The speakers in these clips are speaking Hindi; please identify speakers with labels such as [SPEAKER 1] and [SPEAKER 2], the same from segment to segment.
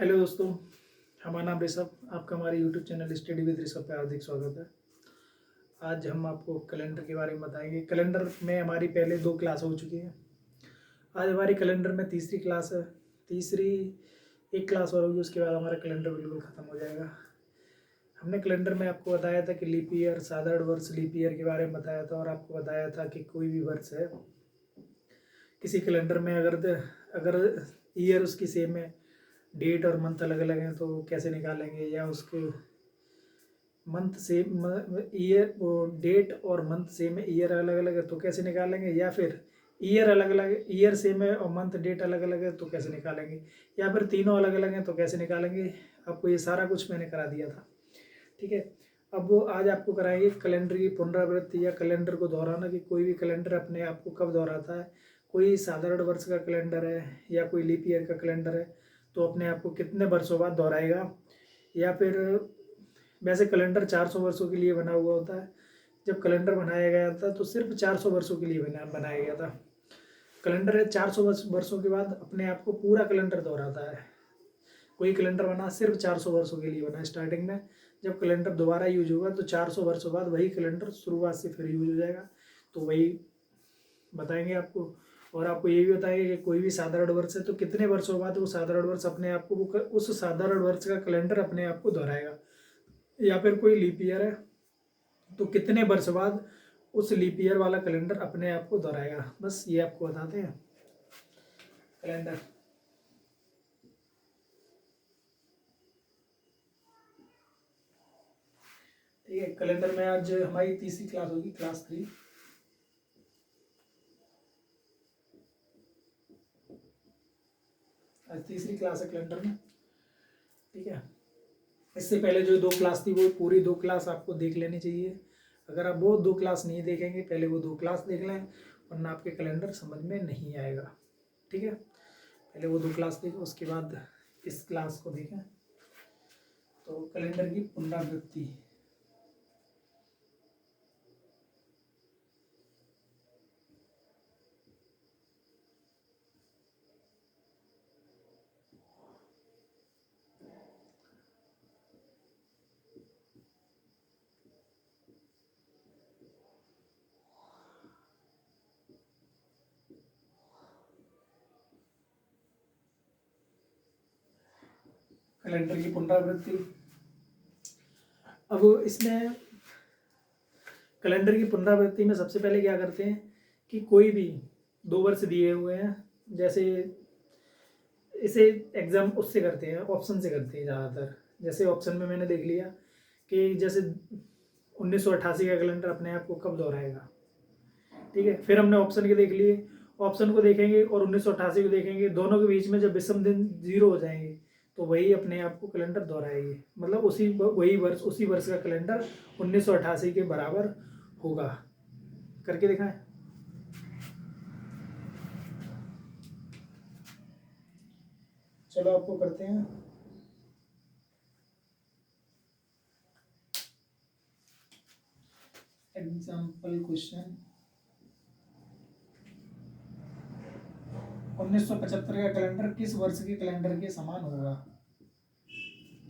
[SPEAKER 1] हेलो दोस्तों, हमारा नाम ऋषभ। आपका हमारे YouTube channel study with Rishabh पे हार्दिक स्वागत है। आज हम आपको कैलेंडर के बारे में बताएंगे। कैलेंडर में हमारी पहले 2 क्लास हो चुकी हैं। आज हमारी कैलेंडर में तीसरी क्लास है। तीसरी एक क्लास और होगी, उसके बाद हमारा कैलेंडर बिल्कुल ख़त्म हो जाएगा। हमने कैलेंडर में आपको बताया था कि लीप ईयर, साधारण वर्ष, लीप ईयर के बारे में बताया था, और आपको बताया था कि कोई भी वर्ष है किसी कैलेंडर में अगर ईयर उसकी सेम है, डेट और मंथ अलग अलग हैं, तो कैसे निकालेंगे, या उसके मंथ सेम ईयर वो डेट और मंथ सेम है, ईयर अलग अलग है तो कैसे निकालेंगे, या फिर ईयर अलग अलग, ईयर सेम है और मंथ डेट अलग अलग है तो कैसे निकालेंगे, या फिर तीनों अलग अलग हैं तो कैसे निकालेंगे। आपको ये सारा कुछ मैंने करा दिया था, ठीक है। अब वो आज आपको कराएंगे कैलेंडर की पुनरावृत्ति या कैलेंडर को दोहराना, कि कोई भी कैलेंडर अपने आप को कब दोहराता है। कोई साधारण वर्ष का कैलेंडर है या कोई लीप ईयर का कैलेंडर है तो अपने आप को कितने वर्षों बाद दोहराएगा। या फिर वैसे कैलेंडर 400 वर्षों के लिए बना हुआ होता है। जब कैलेंडर बनाया गया था तो सिर्फ 400 वर्षों के लिए बनाया गया था। कैलेंडर 400 वर्षों के बाद अपने आप को पूरा कैलेंडर दोहराता है। कोई कैलेंडर बना सिर्फ 400 वर्षों के लिए बना। स्टार्टिंग में जब कैलेंडर दोबारा यूज होगा तो 400 वर्षों बाद वही कैलेंडर शुरुआत से फिर यूज हो जाएगा। तो वही बताएंगे आपको। और आपको ये भी बताएंगे कि कोई भी साधारण वर्ष है तो कितने वर्षों बाद वो साधारण वर्ष अपने आप को उस साधारण वर्ष का कैलेंडर अपने आप को दोहराएगा। या फिर कोई लीप ईयर है तो कितने वर्ष बाद उस लीप ईयर वाला कैलेंडर अपने आप को दोहराएगा। बस ये आपको बताते हैं कैलेंडर। ठीक है, कैलेंडर में आज हमारी तीसरी क्लास होगी, क्लास 3। आज तीसरी क्लास है कैलेंडर में, ठीक है। इससे पहले जो 2 क्लास थी वो पूरी 2 क्लास आपको देख लेनी चाहिए। अगर आप वो 2 क्लास नहीं देखेंगे, पहले वो 2 क्लास देख लें, वरना आपके कैलेंडर समझ में नहीं आएगा, ठीक है। पहले वो 2 क्लास देखें, उसके बाद इस क्लास को देखें। तो कैलेंडर की पुनरावृत्ति, कैलेंडर की पुनरावृत्ति। अब इसमें कैलेंडर की पुनरावृत्ति में सबसे पहले क्या करते हैं कि कोई भी 2 वर्ष दिए हुए हैं, जैसे इसे एग्जाम उससे करते हैं, ऑप्शन से करते हैं ज़्यादातर। जैसे ऑप्शन में मैंने देख लिया कि जैसे 1988 का कैलेंडर अपने आप को कब दोहराएगा, ठीक है। फिर हमने ऑप्शन के देख लिए, ऑप्शन को देखेंगे और 1988 को देखेंगे, दोनों के बीच में जब विषम दिन 0 हो जाएंगे तो वही अपने आप को कैलेंडर दोहराएगी। मतलब उसी वर्ष का कैलेंडर 1988 के बराबर होगा। करके दिखाएं। चलो आपको करते हैं। Example question. 1975 का कैलेंडर किस वर्ष के कैलेंडर के समान होगा,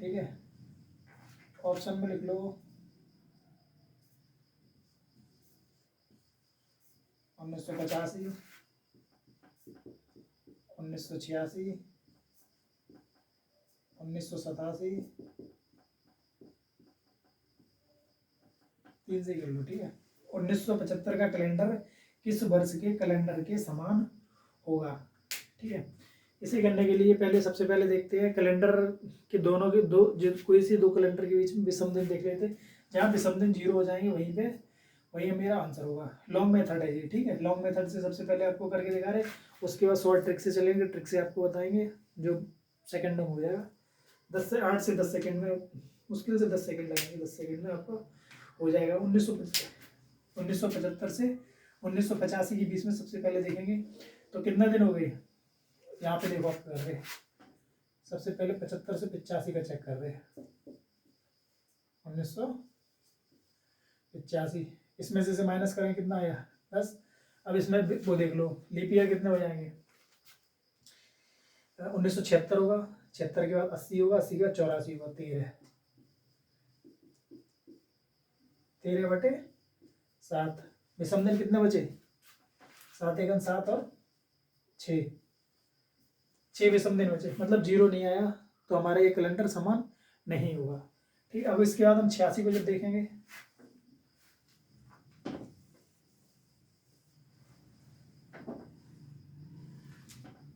[SPEAKER 1] ठीक है। ऑप्शन में लिख लो 1985, 1986, 1987, 3 से कर लो, ठीक है। 1975 का कैलेंडर किस वर्ष के कैलेंडर के समान होगा, ठीक है। इसे करने के लिए पहले सबसे पहले देखते हैं कैलेंडर के दोनों के कोई सी 2 कैलेंडर के बीच में विषम दिन देख लेते हैं। जहाँ विषम दिन 0 हो जाएंगे वही मेरा आंसर होगा। लॉन्ग मेथड है ये, ठीक है। लॉन्ग मेथड से सबसे पहले आपको करके दिखा रहे, उसके बाद शॉर्ट ट्रिक से चलेंगे। ट्रिक से आपको बताएंगे जो सेकंड में हो जाएगा। 8 से 10 सेकंड में, मुश्किल से 10 सेकंड लगेंगे। 10 सेकंड में आपको हो जाएगा। 1975 से 1985 के बीच में सबसे पहले देखेंगे तो कितना दिन हो गए। यहाँ पे देखो आप कर रहे, सबसे पहले 75 से 85 का चेक कर रहे हैं। 1985, इसमें से माइनस करें कितना आया 10। अब इसमें वो देख लो लीप ईयर कितने हो जाएंगे। 1976 होगा, 76 के बाद 80 होगा, 80 के बाद 84 होगा, 13, 13/7। विषम दिन कितने बचे? 7 एकम 7 और 6, 6 विषम दिन बचे, मतलब 0 नहीं आया, तो हमारा ये कैलेंडर समान नहीं होगा। ठीक, अब इसके बाद हम 86 को जब देखेंगे,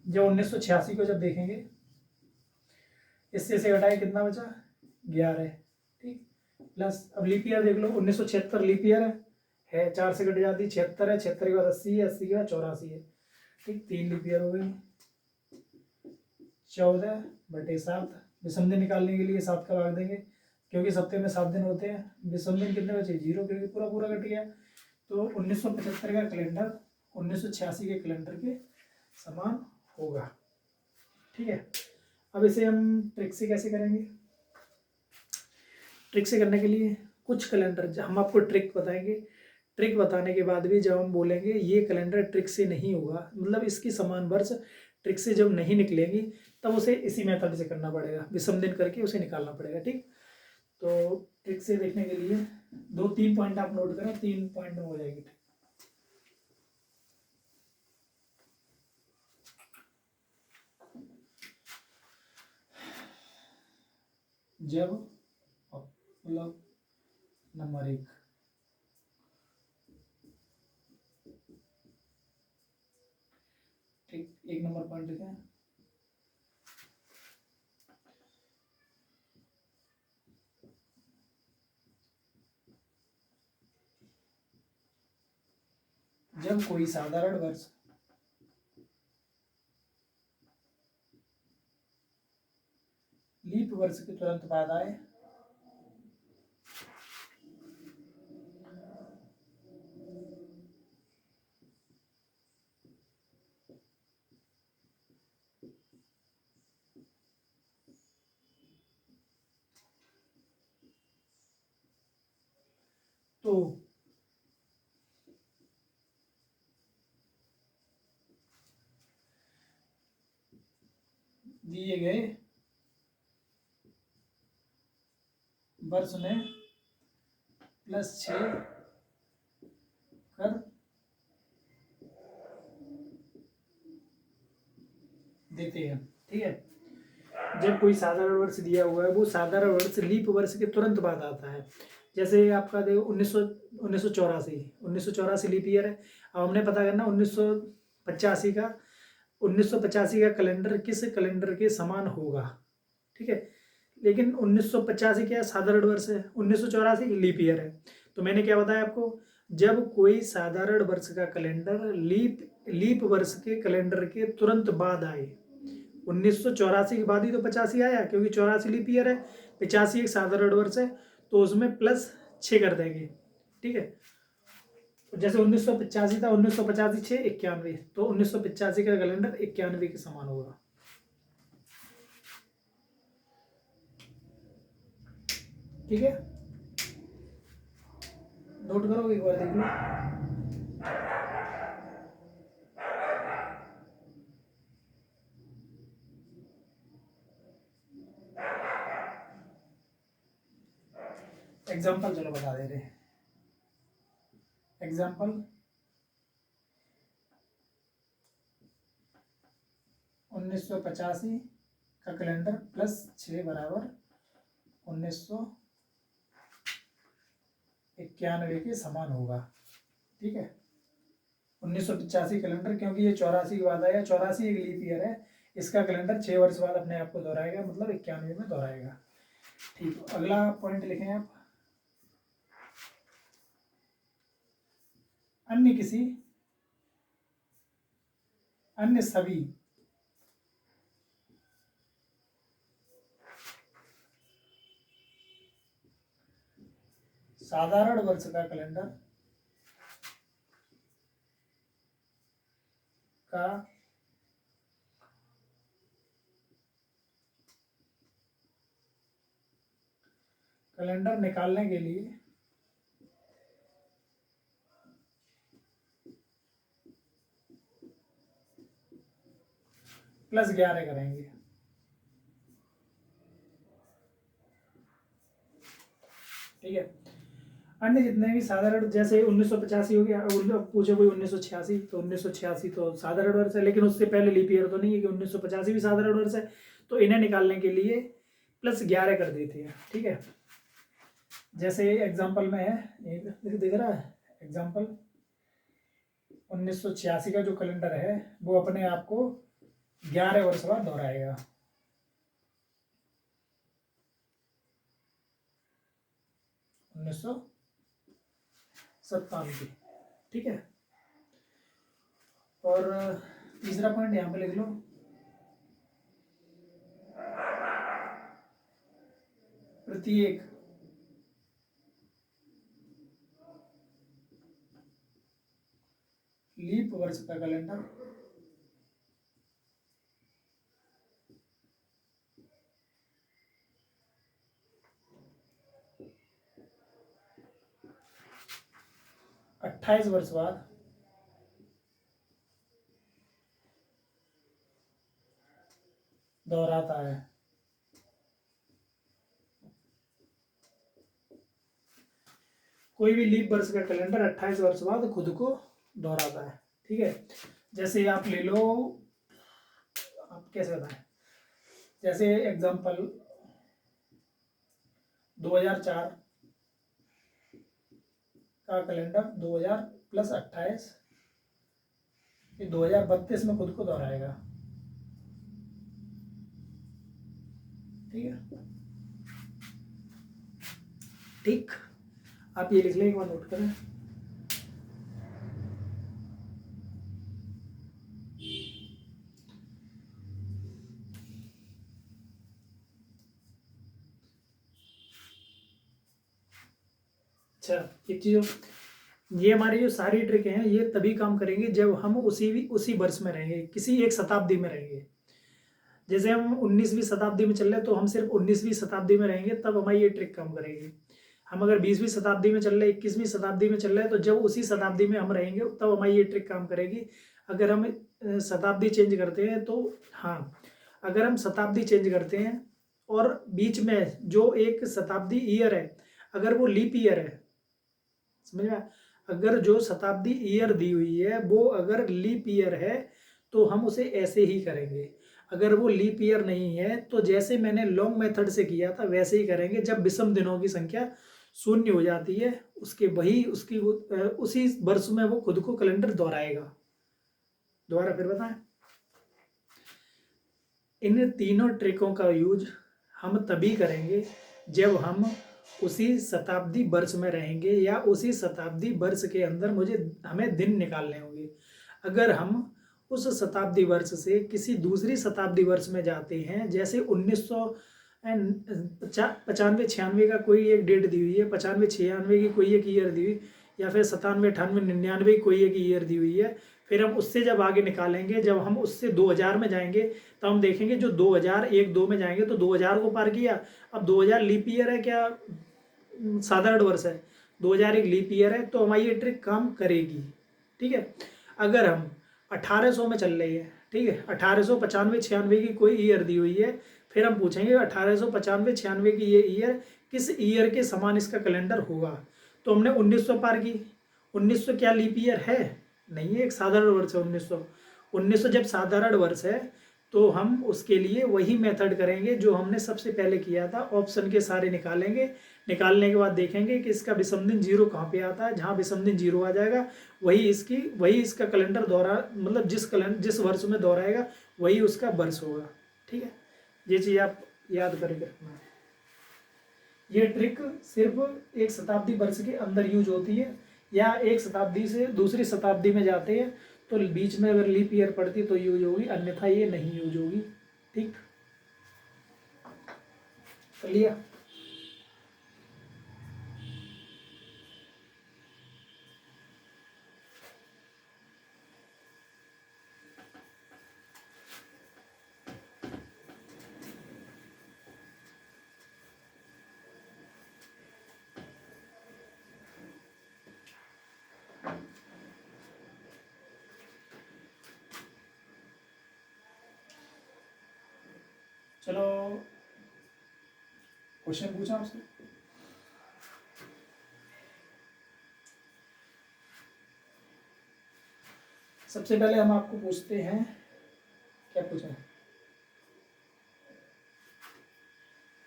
[SPEAKER 1] जब 1986 को जब देखेंगे, इससे से घटाए कितना बचा? 11। ठीक, प्लस अब लीप ईयर देख लो, 1976 लीप ईयर है, 4 से कट जाती, 76 है, 76 के बाद 80 है, 80 के बाद 84 है। ठीक, 3 लीप ईयर हो गई। 14/7, विषम दिन निकालने के लिए 7 का भाग देंगे, क्योंकि सप्ताह में 7 दिन होते हैं। विषम दिन कितने बचे? 0, क्योंकि पूरा पूरा कट गया। तो 1975 का कैलेंडर 1986 के कैलेंडर के समान होगा। ठीक है, अब इसे हम ट्रिक से कैसे करेंगे? ट्रिक से करने के लिए कुछ कैलेंडर हम आपको ट्रिक बताएंगे। ट्रिक बताने के बाद भी जब हम बोलेंगे ये कैलेंडर ट्रिक से नहीं होगा, मतलब इसकी समान वर्ष ट्रिक से जब नहीं निकलेंगी, तब उसे इसी मेथड से करना पड़ेगा, विषम दिन करके उसे निकालना पड़ेगा। ठीक, तो ट्रिक से देखने के लिए 2-3 पॉइंट आप नोट करें, 3 पॉइंट में हो जाएगी। जब मतलब नंबर 1, ठीक, 1 नंबर पॉइंट लिखें। जब कोई साधारण वर्ष लीप वर्ष के तुरंत बाद आए, तो दिए गए वर्ष में +6 कर देते हैं। ठीक है, जब कोई साधारण वर्ष दिया हुआ है, वो साधारण वर्ष लीप वर्ष के तुरंत बाद आता है। जैसे आपका देखो 1984 लीप ईयर है। अब हमने पता करना 1985 का कैलेंडर किस कैलेंडर के समान होगा। ठीक है, लेकिन 1985 क्या साधारण वर्ष है, 1984 लीप ईयर है। तो मैंने क्या बताया आपको, जब कोई साधारण वर्ष का कैलेंडर लीप वर्ष के कैलेंडर के तुरंत बाद आए, 1984 के बाद ही तो 85 आया, क्योंकि 84 लीप ईयर है, 85 एक साधारण वर्ष है, तो उसमें +6 कर देंगे। ठीक है, जैसे 1985 था, 1985 6 91, तो 1985 का कैलेंडर 91 के समान होगा। ठीक है, नोट करो, एक बार देख लो। एग्जाम्पल चलो बता दे रहे। एग्जाम्पल 1985 का कैलेंडर +6 बराबर 1991 के समान होगा। ठीक है, 1985 कैलेंडर, क्योंकि ये 84 के बाद आया, 84 एक लीप ईयर है, इसका कैलेंडर 6 वर्ष बाद अपने आप को दोहराएगा, मतलब 91 में दोहराएगा। ठीक, अगला पॉइंट लिखें आप, अन्य सभी साधारण वर्ष का कैलेंडर का कैलेंडर निकालने के लिए +11 करेंगे। ठीक है। अन्य जितने भी साधारण, जैसे 1985 हो गया, पूछे कोई 1986, तो 1986 तो साधारण वर्ष है, लेकिन उससे पहले लीप ईयर तो नहीं है कि 1985 भी साधारण वर्ष है। तो इन्हें निकालने के लिए +11 कर देते हैं। ठीक है, जैसे एग्जाम्पल में है, एक दिख रहा है एग्जाम्पल, 1986 का जो कैलेंडर है वो अपने आप को 11 वर्ष बाद दोहराएगा। उन्नीस सौ सत्तानवे। ठीक है, और तीसरा पॉइंट यहाँ पे लिख लो, प्रत्येक लीप वर्ष का कैलेंडर अट्ठाईस वर्ष बाद दोहराता है। कोई भी लीप वर्ष का कैलेंडर 28 वर्ष बाद खुद को दोहराता है। ठीक है, जैसे आप ले लो, आप कैसे बताएं, जैसे एग्जांपल 2004 का कैलेंडर 2000 + 28, ये 2032 में खुद को दोहराएगा। ठीक है, ठीक, आप ये लिख लें, एक बार नोट करें। अच्छा, एक चीज, ये हमारी जो सारी ट्रिक हैं ये तभी काम करेंगे जब हम उसी वर्ष में रहेंगे, किसी एक शताब्दी में रहेंगे। जैसे हम 19वीं शताब्दी में चल रहे हैं तो हम सिर्फ 19वीं शताब्दी में रहेंगे, तब हमारी ये ट्रिक काम करेगी। हम अगर 20वीं शताब्दी में चल रहे हैं, 21वीं शताब्दी में चल रहे हैं, तो जब उसी शताब्दी में हम रहेंगे तब हमारी ये ट्रिक काम करेगी। अगर हम शताब्दी चेंज करते हैं तो, हाँ, अगर हम शताब्दी चेंज करते हैं और बीच में जो एक शताब्दी ईयर है अगर वो लीप ईयर है, समझ में, अगर जो शताब्दी ईयर दी हुई है वो अगर लीप ईयर है तो हम उसे ऐसे ही करेंगे। अगर वो लीप ईयर नहीं है तो जैसे मैंने लॉन्ग मेथड से किया था वैसे ही करेंगे। जब विषम दिनों की संख्या 0 हो जाती है उसके वही उसकी उसी वर्ष में वो खुद को कैलेंडर दोहराएगा। दोबारा फिर बताएं, इन तीनों ट्रिकों का यूज हम तभी करेंगे जब हम उसी शताब्दी वर्ष में रहेंगे या उसी शताब्दी वर्ष के अंदर हमें दिन निकालने होंगे। अगर हम उस शताब्दी वर्ष से किसी दूसरी शताब्दी वर्ष में जाते हैं, जैसे 1995 96 का कोई एक डेट दी हुई है, 95 96 की कोई एक ईयर दी हुई, या फिर 97 98 99 कोई एक ईयर दी हुई है, फिर हम उससे जब आगे निकालेंगे, जब हम उससे 2000 में जाएंगे तो हम देखेंगे जो 2001 2 में जाएंगे तो 2000 को पार किया। अब 2000 लीप ईयर है क्या साधारण वर्ष है, 2001 लीप ईयर है, तो हमारी ये ट्रिक काम करेगी। ठीक है, अगर हम 1800 में चल रही है, ठीक है, 1895 96 की कोई ईयर दी हुई है, फिर हम पूछेंगे 1895 96 की ये ईयर किस ईयर के समान इसका कैलेंडर होगा। तो हमने 1900 पार की, 1900 क्या लीप ईयर है, नहीं है, एक साधारण वर्ष है 1900। 1900 जब साधारण वर्ष है तो हम उसके लिए वही मेथड करेंगे जो हमने सबसे पहले किया था, ऑप्शन के सारे निकालेंगे, निकालने के बाद देखेंगे कि इसका विषम दिन 0 कहाँ पे आता है, जहाँ विषम दिन 0 आ जाएगा वही इसका कैलेंडर दोहरा, मतलब जिस वर्ष में दोहराएगा वही उसका वर्ष होगा। ठीक है, ये चीज़ आप याद करके रखना। ये ट्रिक सिर्फ एक शताब्दी वर्ष के अंदर यूज होती है, या एक शताब्दी से दूसरी शताब्दी में जाते हैं तो बीच में अगर लीप ईयर पड़ती तो यूज होगी, अन्यथा ये नहीं यूज होगी। ठीक, चलिए चलो क्वेश्चन पूछा आपसे। सबसे पहले हम आपको पूछते हैं, क्या पूछा,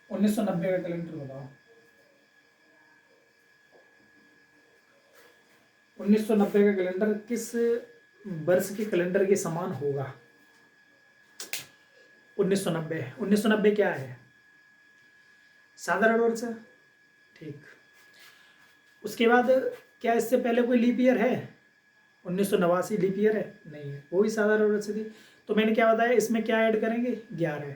[SPEAKER 1] 1990 का कैलेंडर बताओ। 1990 का कैलेंडर किस वर्ष के कैलेंडर के समान होगा? 1990 क्या है? साधारण वर्ष। ठीक। उसके बाद क्या इससे पहले कोई लीप ईयर है? 1989 लीप ईयर है? नहीं है, वो भी साधारण वर्ष थी। तो मैंने क्या बताया, इसमें क्या ऐड करेंगे? 11।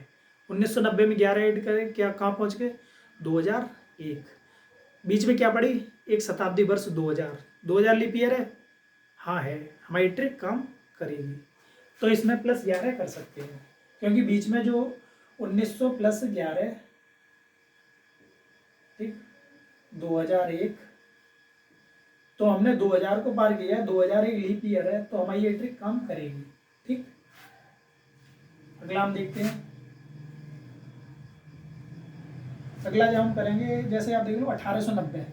[SPEAKER 1] 1990 में 11 ऐड करें, क्या कहाँ पहुँच गए? 2001। बीच में क्या पड़ी? एक शताब्दी वर्ष 2000। 2000 लीप ईयर है? हाँ है। हमारी ट्रिक काम करेगी। तो इसमें +11 कर सकते हैं, क्योंकि बीच में जो 1900 + 11, ठीक, 2001, तो हमने 2000 को पार किया, 2001 लीप ईयर है, तो हमारी ये ट्रिक काम करेगी। ठीक, अगला हम देखते हैं। अगला जो हम करेंगे, जैसे आप देख लो 1890,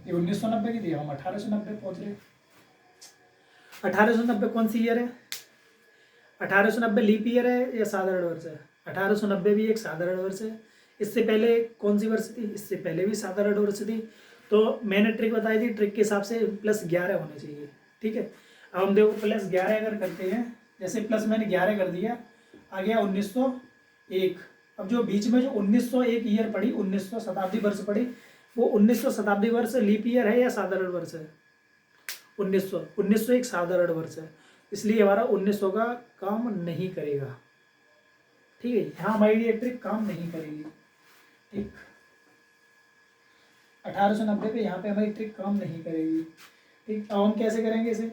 [SPEAKER 1] ये 1990 की थी, हम 1890 पहुंच रहे। 1890 कौन सी ईयर है? 1890 लीप ईयर है या साधारण वर्ष है? 1890 भी एक साधारण वर्ष है। इससे पहले कौन सी वर्ष थी? इससे पहले भी साधारण वर्ष थी। तो मैंने ट्रिक बताई थी, ट्रिक के हिसाब से +11 होने चाहिए। ठीक है, अब हम देखो +11 अगर करते हैं, जैसे प्लस मैंने 11 कर दिया, आ गया 1901। अब जो बीच में जो 1901 ईयर पड़ी, 1900 शताब्दी वर्ष पड़ी, वो 1900 शताब्दी वर्ष लीप ईयर है या साधारण वर्ष है? 1900 एक साधारण वर्ष है, इसलिए हमारा 1900 का काम नहीं करेगा। ठीक है, यहाँ हमारी ये ट्रिक काम नहीं करेगी। ठीक, 1890 पे यहाँ पे हमारी ट्रिक काम नहीं करेगी। ठीक, अब हम कैसे करेंगे इसे?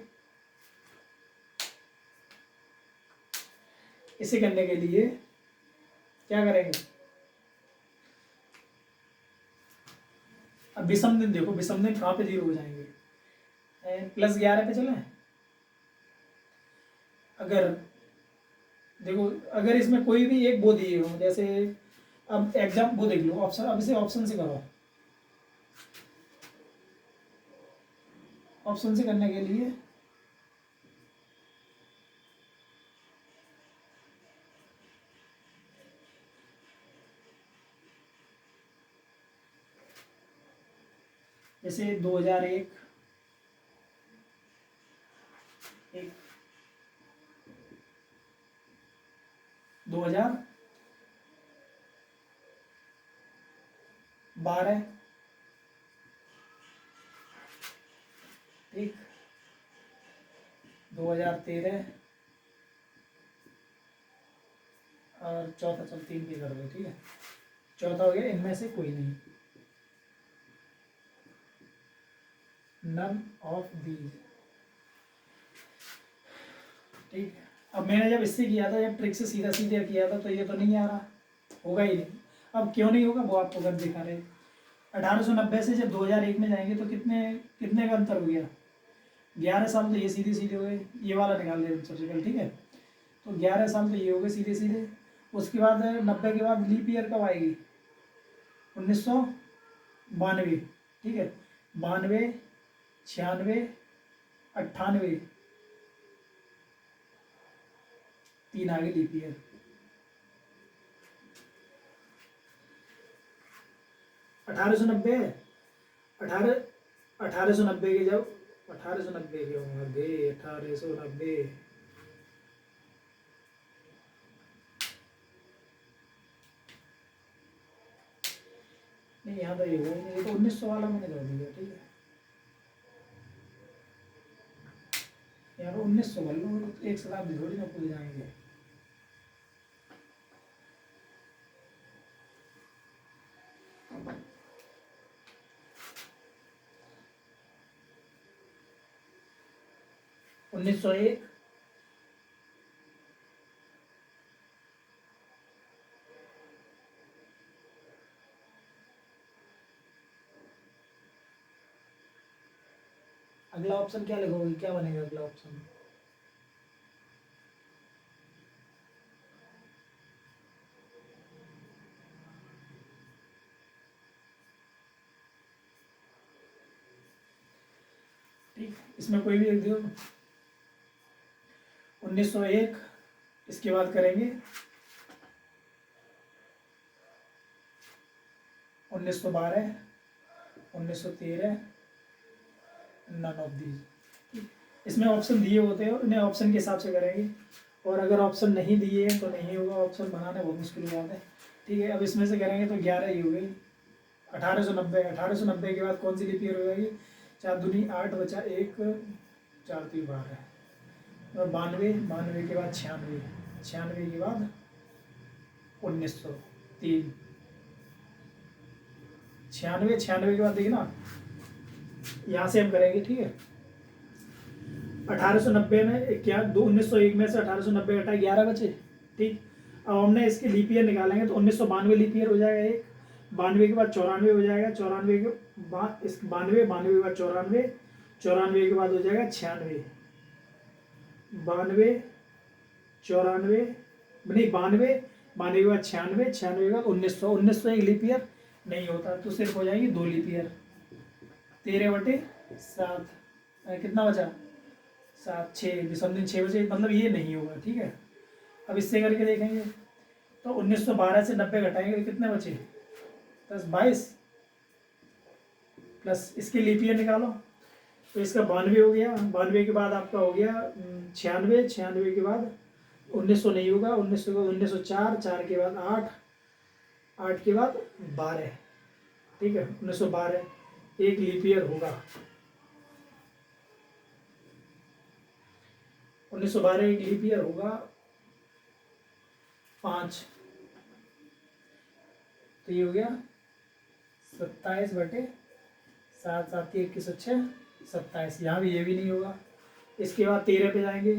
[SPEAKER 1] इसे करने के लिए क्या करेंगे? अब विषम दिन देखो, विषम दिन कहाँ पे 0 हो जाएंगे? +11 पे चले। अगर देखो, अगर इसमें कोई भी एक वो दिए हो, जैसे अब एग्जाम वो देख लो ऑप्शन, अब इसे ऑप्शन से करो। ऑप्शन से करने के लिए जैसे 2001 एक 2012, ठीक, 2013, और चौथा, चल 3 पे कर दो। ठीक है, चौथा हो गया इनमें से कोई नहीं, नन ऑफ दीज। ठीक, अब मैंने जब इससे किया था, जब ट्रिक से सीधा सीधा किया था, तो ये तो नहीं आ रहा, होगा ही नहीं। अब क्यों नहीं होगा वो आपको कर दिखा रहे। 1890 से जब 2001 में जाएंगे तो कितने कितने का अंतर हो गया? 11 साल तो ये सीधे सीधे हो गए, ये वाला निकाल दे सबसे पहले। ठीक है, तो 11 साल तो ये हो गए सीधे सीधे। उसके बाद 90 के बाद लीप ईयर कब आएगी? 1992। ठीक है, 92, 96, 98, 3 आ गए लीप ईयर। 1890, 1890 के जब 1890 के होंगे, 1890, नहीं यहाँ तो ये हो नहीं, ये तो 1900 वाला मैंने कर दिया। ठीक है, यहाँ पे 1900 कर लो, एक शताब्दी थोड़ी ना भूल जाएंगे। उन्नीस सौ एक, अगला ऑप्शन क्या लिखोगे, क्या बनेगा अगला ऑप्शन? ठीक, इसमें कोई भी लिख दो। 1901, इसके बाद करेंगे 1912, 1913, नन ऑफ दीज। इसमें ऑप्शन दिए होते हैं, उन्हें ऑप्शन के हिसाब से करेंगे, और अगर ऑप्शन नहीं दिए हैं तो नहीं होगा, ऑप्शन बनाना बहुत मुश्किल हो जाता है। ठीक है, अब इसमें से करेंगे तो 11 ही हो गई। 1890, 1890 के बाद कौन सी लीप ईयर हो जाएगी? 4 दूनी 8 बचा 1, 4 3 12, और 92, 92 के बाद 96, 96 के बाद 1903, 96, 96 के बाद देखिए ना, यहाँ से हम करेंगे। ठीक है, 1890 में क्या 1901 में से 1890 घटा 11 बचे। ठीक, अब हमने इसके लीप ईयर निकालेंगे तो 1992 लीप ईयर हो जाएगा एक, 92 के बाद 94 हो जाएगा, 94 के बाद 92, 92 के बाद 94, 94 के बाद हो जाएगा 96, 92, 94, नहीं 92, 92 के बाद 96, 96 के बाद 1900, 1900 एक लीप ईयर नहीं होता, तो सिर्फ हो जाएगी 2 लीप ईयर। 13/7, कितना बचा? 7, 6 दिसंबर 6 बजे, मतलब ये नहीं होगा। ठीक है, अब इससे करके देखेंगे तो 1912 से 90 घटाएंगे तो कितने बचे? 10, 22, प्लस इसके लीप ईयर निकालो तो इसका 92 हो गया, 92 के बाद आपका हो गया 96, 96 के बाद 1900 नहीं होगा, 1900 के बाद 1904, 4 के बाद 8, 8 के बाद 12। ठीक है, 1912 एक लीप ईयर होगा। 1912 एक लीप ईयर होगा 5, तो ये हो गया 27/7, 7 21 6 27, यहाँ भी ये भी नहीं होगा। इसके बाद 13 पे जाएंगे।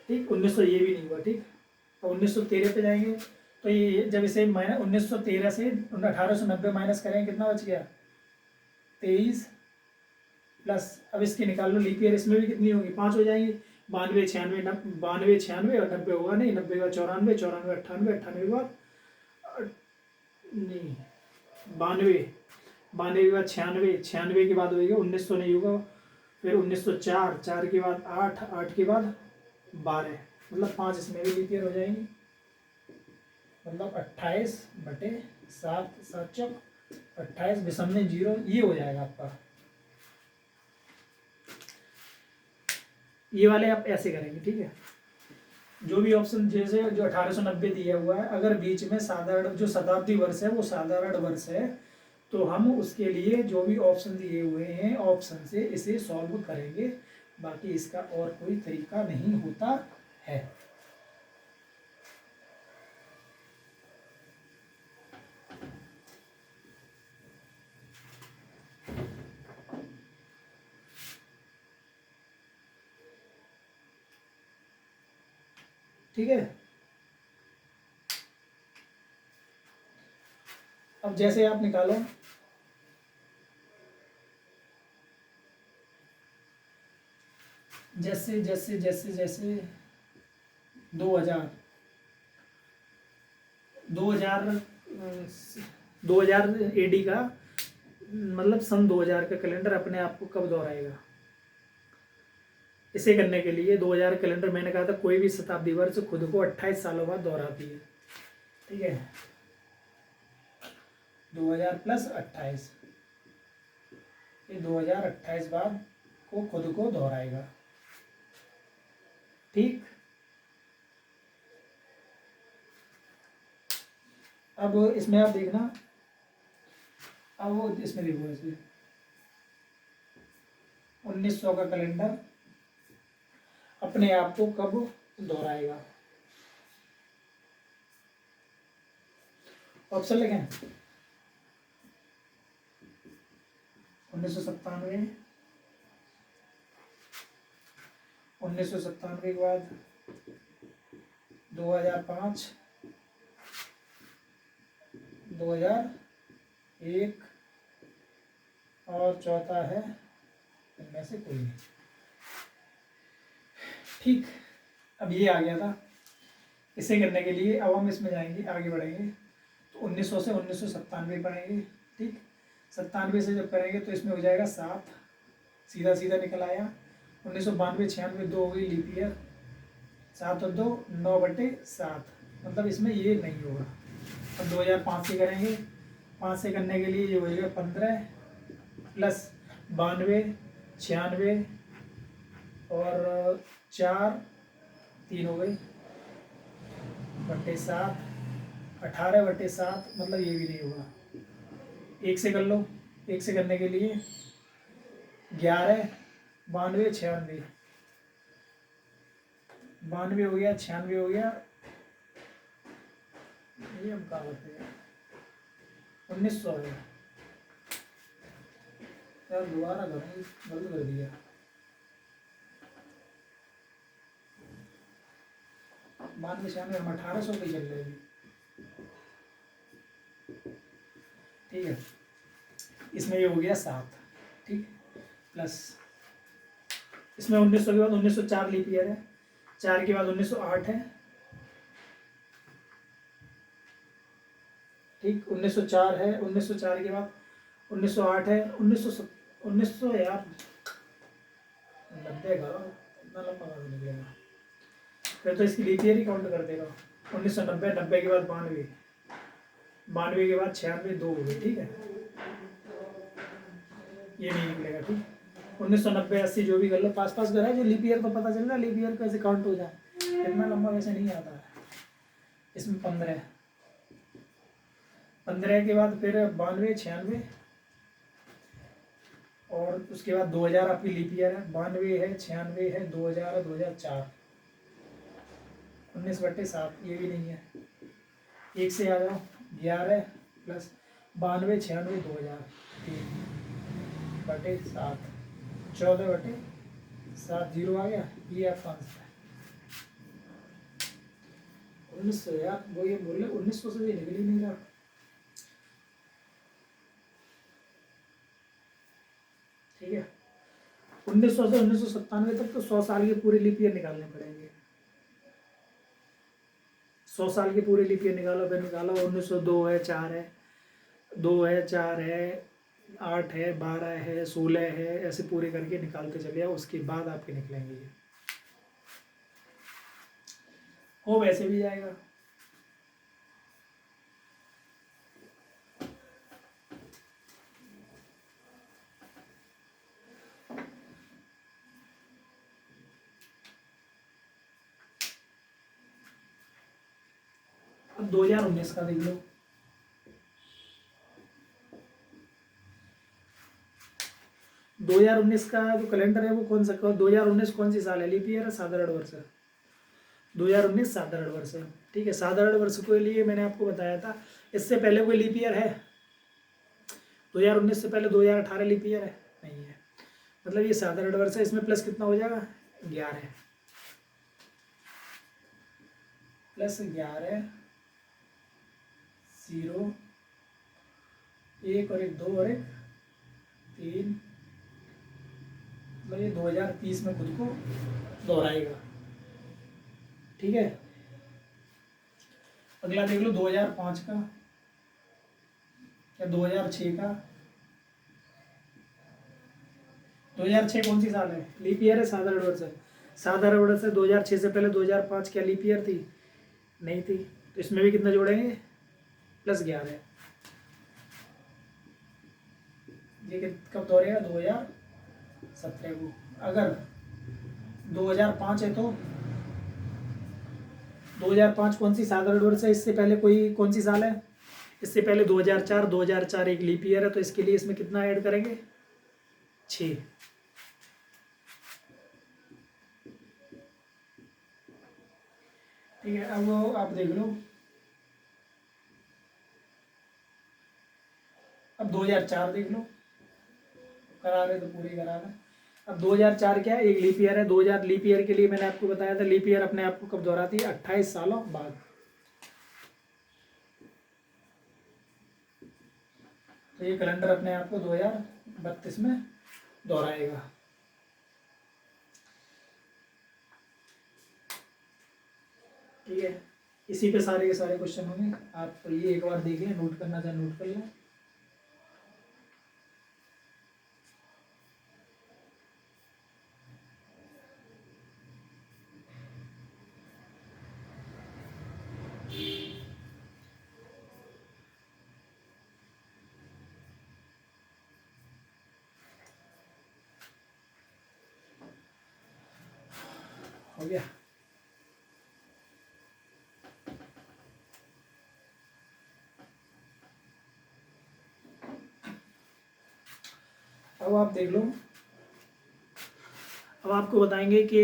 [SPEAKER 1] ठीक, 1900 ये भी नहीं हुआ। ठीक, तो 1913 पे जाएंगे तो ये जब इसे माइनस 1913 से 1890 माइनस करेंगे कितना बच गया? 23, प्लस अब इसकी निकाल लो लीप ईयर, इसमें भी कितनी होगी? 5 हो जाएंगी। 92, 96, 92, 96 और 90 होगा नहीं, 90 के बाद 94, 94, 98, 98 के बाद नहीं 92, 92 के बाद 96, 96 के बाद होगा 1900 नहीं होगा, फिर 1904, 4 के बाद 8, 8 के बाद 12, मतलब 5 इसमें भी लीप ईयर हो जाएंगी, मतलब 28/7, 7 चौक 28, विषम 0, ये हो जाएगा आपका। ये वाले आप ऐसे करेंगे। ठीक है, जो भी ऑप्शन जैसे जो 1890 दिया हुआ है, अगर बीच में साधारण जो शताब्दी वर्ष है वो साधारण वर्ष है तो हम उसके लिए जो भी ऑप्शन दिए हुए हैं ऑप्शन से इसे सॉल्व करेंगे, बाकी इसका और कोई तरीका नहीं होता है। ठीक है, अब जैसे आप निकालो जैसे जैसे जैसे जैसे 2000 AD का मतलब सन 2000 का कैलेंडर अपने आप को कब दोहराएगा? इसे करने के लिए 2000 कैलेंडर मैंने कहा था कोई भी शताब्दी वर्ष खुद को 28 सालों बाद दोहराती है। ठीक है, 2000 प्लस 28, ये 2028 बाद को खुद को दोहराएगा। ठीक, अब इसमें आप देखना, अब वो इसमें देखो ऐसे 1900 का कैलेंडर अपने आप को कब दोहराएगा? ऑप्शन लिखें 1997, 1997 के बाद 2005, 2001 और चौथा है इनमें से कोई नहीं। ठीक, अब ये आ गया था। इसे करने के लिए अब हम इसमें जाएंगे, आगे बढ़ेंगे तो 1900 से 1997 पढ़ेंगे। ठीक, 97 से जब करेंगे तो इसमें हो जाएगा 7, सीधा सीधा निकल आया। 1992, 96 2 हो गई लीप ईयर, 7 और 2 9/7, मतलब इसमें ये नहीं होगा। अब 2005 से करेंगे, 5 से करने के लिए ये हो जाएगा 15 प्लस 92 96 और 4 3 हो गई बट्टे 7 18/7, मतलब ये भी नहीं होगा। 1 से कर लो, 1 से करने के लिए 11 92 96 92 हो गया 96 हो गया, ये हम कहाँ करते हैं 1900 है यार, दोबारा करूँगी, गलत कर दिया। बाद में 96 हम 1800 पे चल रहे हैं, ठीक है। इसमें ये हो गया 7, ठीक, प्लस इसमें 1900 के बाद 1904 लीप ईयर है, 4 के बाद 1908 है, ठीक, 1904 है, 1904 के बाद 1908 है, 1900 यार 90 करो, इतना लंबा कहाँ से निकलेगा, फिर तो इसकी लीप ईयर ही काउंट कर देगा। 1990 90 के बाद 92 92 के बाद 96 2 हो गई, ठीक है, ये नहीं निकलेगा, ठीक। 1990 80 जो भी कर लो, पास पास करा है, जो लीप ईयर तो पता चल रहा है लीप ईयर कैसे काउंट हो जाए, इतना लंबा वैसे नहीं आता है। इसमें 15 के बाद फिर 92 96 और उसके बाद 2000 आपकी लीप ईयर है, 92 है 96 है 2000 है 2004 19/7, ये भी नहीं है। 1 से आ जाओ 11 प्लस 92 96 2000 3/7 14/7 0 आ गया, ये आपका आंसर है 1900 यार, वो ये बोल रहे 1900 से ये निकल ही नहीं रहा, ठीक है। 1900 से 1997 तक तो 100 साल के पूरे लीप ईयर निकालने पड़ेंगे, 100 साल के पूरे लीप ईयर निकालो, फिर निकालो 1902 है 4 है 2 है 4 है 8 है 12 है 16 है, ऐसे पूरे करके निकालते चले आओ, उसके बाद आपके निकलेंगे ये, हो वैसे भी जाएगा। अब 2019 का देख लो, 2019 का जो कैलेंडर है वो कौन सा, 2019 कौन सी साल है, लीप ईयर है साधारण वर्ष है, 2019 साधारण वर्ष है, ठीक है। साधारण वर्ष के लिए मैंने आपको बताया था, इससे पहले कोई लीप ईयर है 2019 से पहले 2018 लीप ईयर है, नहीं है, मतलब ये साधारण वर्ष है। इसमें प्लस कितना हो जाएगा 11 प्लस 11 0 1 और 1 2 और 1 3, मतलब ये 2030 में खुद को दोहराएगा, ठीक है। अगला देख लो 2005 का या 2006 का, 2006 कौन सी साल है, लीप ईयर है साधारण वर्ष है, साधारण वर्ष है 2006 से पहले 2005 क्या लीप ईयर थी, नहीं थी, तो इसमें भी कितना जोड़ेंगे प्लस 11, ये कब दोहरेगा 2017 को। अगर 2005 है तो 2005 कौन सी साधारण वर्ष है, इससे पहले कोई कौन सी साल है, इससे पहले 2004 एक लीप ईयर है, तो इसके लिए इसमें कितना ऐड करेंगे 6, ठीक है। अब वो आप देख लो, अब 2004 देख लो, करा रहे तो पूरी करा रहे। अब 2004 क्या है, एक लीप ईयर है, 2000 लीप ईयर के लिए मैंने आपको बताया था, लीप ईयर अपने आप को कब दोहराती है 28 सालों बाद, तो ये कैलेंडर अपने आप को 2032 में दोहराएगा, ठीक है। इसी पे सारे के सारे क्वेश्चन होंगे, आप तो ये एक बार देख लें, नोट करना चाहे नोट कर लें। हो गया। अब आप देख लो, अब आपको बताएंगे कि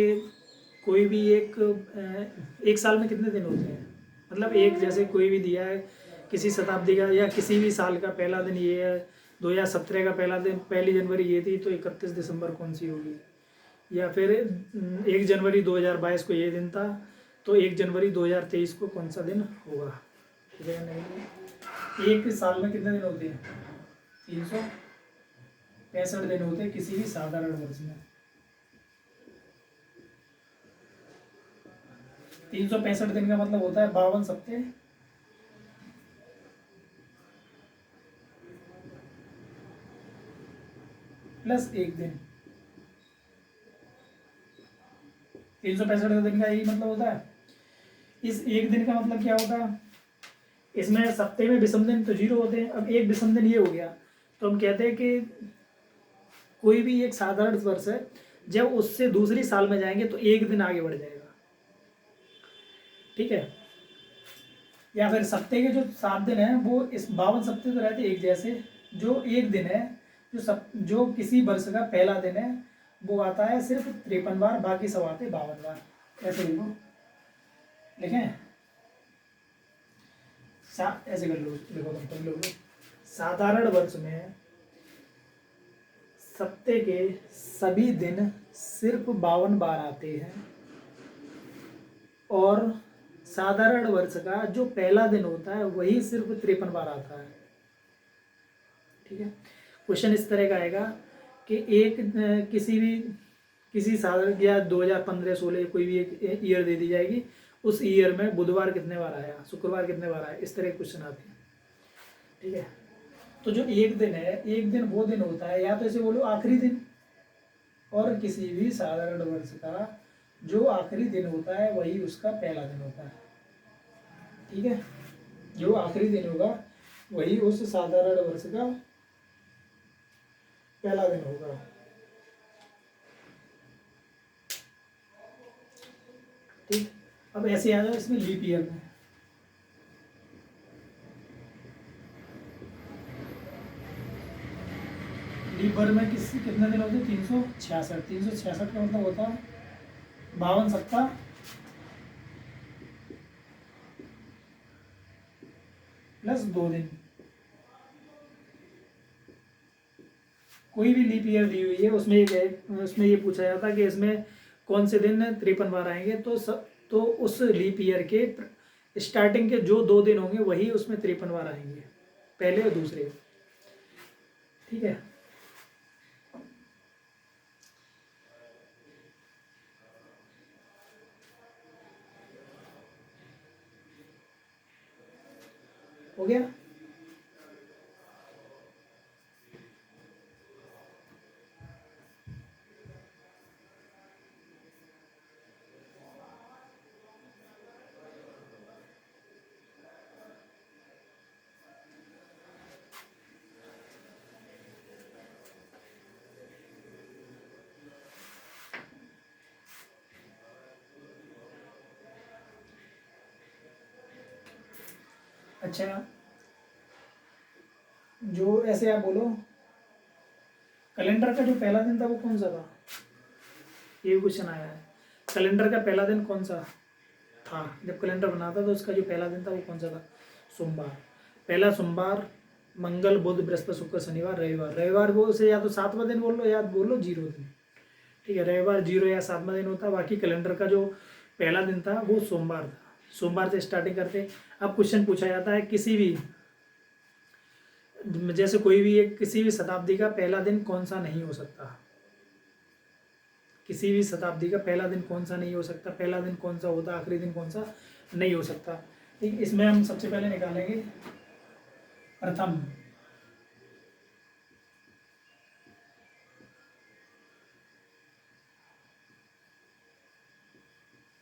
[SPEAKER 1] कोई भी एक साल में कितने दिन होते हैं। मतलब एक जैसे कोई भी दिया है किसी शताब्दी का या किसी भी साल का पहला दिन ये है, 2017 का पहला दिन 1 जनवरी ये थी तो 31 दिसंबर कौन सी होगी। या फिर 1 जनवरी 2022 को ये दिन था तो 1 जनवरी 2023 को कौन सा दिन होगा। ठीक है नहीं, एक साल में कितने दिन होते हैं, 365 दिन होते हैं किसी भी साधारण वर्ष में। 365 दिन का मतलब होता है 52 सप्ते प्लस एक दिन। 365 दिन का यही मतलब होता है। इस एक दिन का मतलब क्या होता है, इसमें सप्ते में विषम दिन तो 0 होते हैं। अब एक विषम दिन ये हो गया तो हम कहते हैं कि कोई भी एक साधारण वर्ष है जब उससे दूसरी साल में जाएंगे तो एक दिन आगे बढ़ जाएगा। ठीक है, या फिर सप्ते के जो 7 दिन है वो इस 52 सप्ते तो रहते एक जैसे। जो एक दिन है जो किसी वर्ष का पहला दिन है वो आता है सिर्फ 53 बार, बाकी सब आते 52 बार। ऐसे लिखो, लिखें ऐसे कर लो, देखो तुम लोग साधारण वर्ष में सप्ते के सभी दिन सिर्फ 52 बार आते हैं और साधारण वर्ष का जो पहला दिन होता है वही सिर्फ 53 बार आता है। ठीक है, क्वेश्चन इस तरह का आएगा कि किसी साल या 2015-16 कोई भी एक ईयर दे दी जाएगी, उस ईयर में बुधवार कितने बार आया, शुक्रवार कितने बार आया, इस तरह के क्वेश्चन आते हैं। ठीक है, तो जो एक दिन है, एक दिन वो दिन होता है या तो ऐसे बोलो आखिरी दिन, और किसी भी साधारण वर्ष का जो आखिरी दिन होता है वही उसका पहला दिन होता है। ठीक है, जो आखिरी दिन होगा वही उस साधारण वर्ष का पहला दिन होगा। ठीक, अब ऐसे आ जाओ इसमें लीप ईयर में। लीप ईयर में कितने दिन होते हैं, 366। 366 का मतलब होता है 52 सप्ताह प्लस 2 दिन। कोई भी लीप ईयर दी हुई है उसमें ये पूछा जाता है कि इसमें कौन से दिन 53 बार आएंगे, तो उस लीप ईयर के स्टार्टिंग के जो 2 दिन होंगे वही उसमें 53 बार आएंगे, पहले और दूसरे। ठीक है, हो गया। अच्छा, जो ऐसे आप बोलो कैलेंडर का जो पहला दिन था वो कौन सा था, ये क्वेश्चन आया है। कैलेंडर का पहला दिन कौन सा था, जब कैलेंडर बना था तो उसका जो पहला दिन था वो कौन सा था, सोमवार। पहला सोमवार, मंगल बुध बृहस्पति शुक्र शनिवार रविवार। रविवार को उसे या तो 7वां दिन बोल लो या बोल लो 0 दिन। ठीक है, रविवार 0 या 7वां दिन होता है। बाकी कैलेंडर का जो पहला दिन था वो सोमवार था, सोमवार से स्टार्टिंग करते। अब क्वेश्चन पूछा जाता है किसी भी जैसे कोई भी एक किसी भी शताब्दी का पहला दिन कौन सा नहीं हो सकता, किसी भी शताब्दी का पहला दिन कौन सा नहीं हो सकता, पहला दिन कौन सा होता, आखिरी दिन कौन सा नहीं हो सकता। ठीक, इसमें हम सबसे पहले निकालेंगे प्रथम।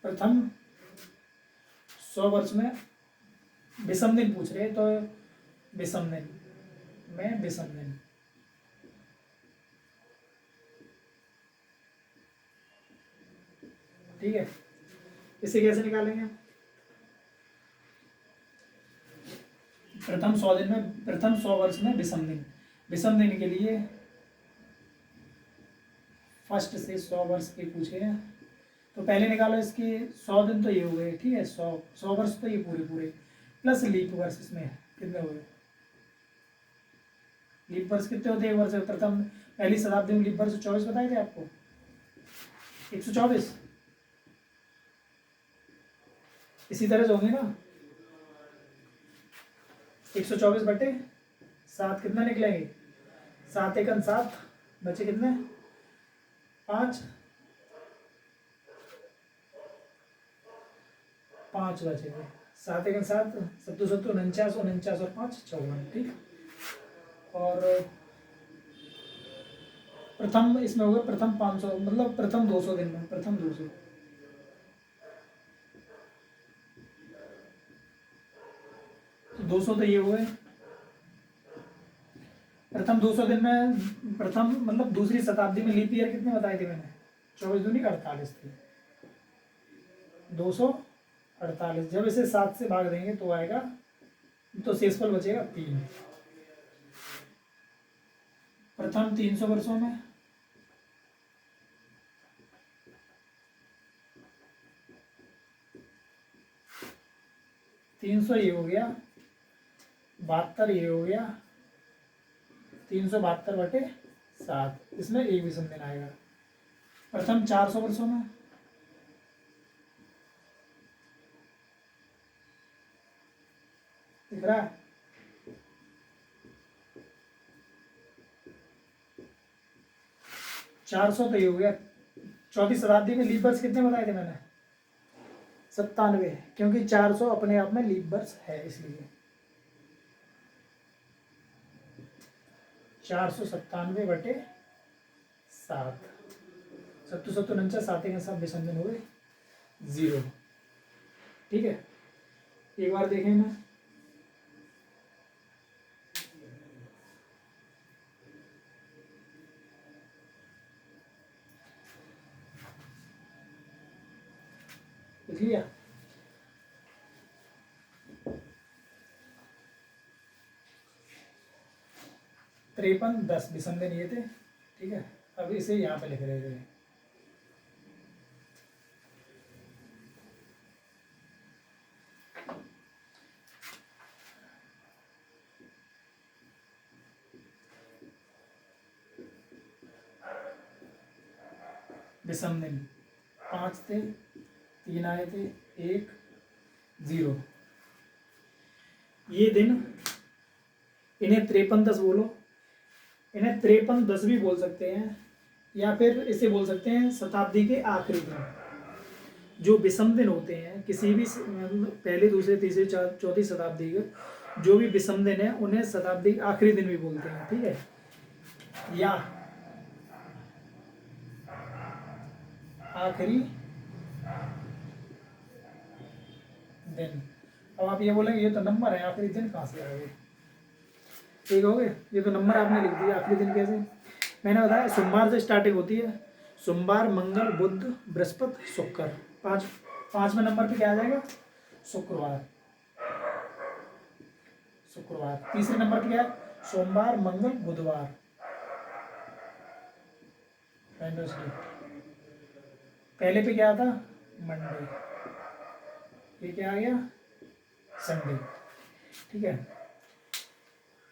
[SPEAKER 1] प्रथम 100 वर्ष में विषम दिन पूछ रहे हैं तो विषम दिन में विषम दिन। ठीक है, इसे कैसे निकालेंगे? प्रथम 100 दिन में, प्रथम 100 वर्ष में विषम दिन। विषम दिन के लिए फर्स्ट से 100 वर्ष के पूछे हैं, तो पहले निकालो इसके 100 दिन तो ये हो गए, ठीक है। 100 वर्ष तो ये पूरे पूरे, प्लस लीप वर्ष इसमें कितने हो गए? लीप वर्ष कितने होते हैं एक वर्ष? प्रथम पहली शताब्दी में लीप वर्ष 24 बताए थे आपको, 124। इसी तरह से होंगे ना, 124 बटे 7 कितना निकलेंगे? 7 एकन 7, बचे कितने? 5 बचेंगे। 7 एकन 7, 7 7 49, 49 और 5 54, ठीक। और प्रथम इसमें होगा प्रथम 500, मतलब प्रथम 200 दिन में, प्रथम 200, तो 200 तो ये हुए प्रथम 200 दिन में। प्रथम मतलब दूसरी शताब्दी में लीप ईयर कितने बताए थे मैंने? 24 दूनी 48 थी, 248। जब इसे 7 से भाग देंगे तो आएगा, तो शेषफल बचेगा 3। प्रथम 300 वर्षों में 300 ये हो गया, 72 ये हो गया, 372 बटे 7, इसमें एक विषम दिन आएगा। प्रथम 400 वर्षों में दिख रहा है, 400 तो ये हो गया। चौथी शताब्दी में लीप वर्ष कितने बताए थे मैंने? 97, क्योंकि 400 अपने आप में लीप वर्ष है, इसलिए 497 बटे 7, 7 7 49, 7 के साथ विषम दिन हुए 0, ठीक है। एक बार देखें ना, देख लिया? तिरपन 10 विषम दिन ये थे, ठीक है। अब इसे यहाँ पे लिख रहे थे, विषम दिन 5 थे, 3 आए थे, 1 0। ये दिन इन्हें 53-10 बोलो, इन्हें 53-10 भी बोल सकते हैं, या फिर इसे बोल सकते हैं शताब्दी के आखिरी दिन। जो विषम दिन होते हैं किसी भी पहली, दूसरी, तीसरी, चौथी शताब्दी के जो भी विषम दिन है उन्हें शताब्दी के आखिरी दिन भी बोलते हैं, ठीक है। या आखिरी दिन। अब आप ये बोलेंगे ये तो नंबर है, आखिरी दिन कहाँ से आ गए? ठीक हो गए, ये तो नंबर आपने लिख दिया, आखिरी दिन कैसे? मैंने बताया सोमवार से स्टार्टिंग होती है, सोमवार, मंगल, बुध, बृहस्पति, शुक्र, 5वें नंबर पे क्या आ जाएगा? शुक्रवार। तीसरे नंबर पे क्या है? सोमवार, मंगल, बुधवार, वेडनेसडे। पहले पे क्या था? मंडे। ये क्या आ गया? संडे, ठीक है।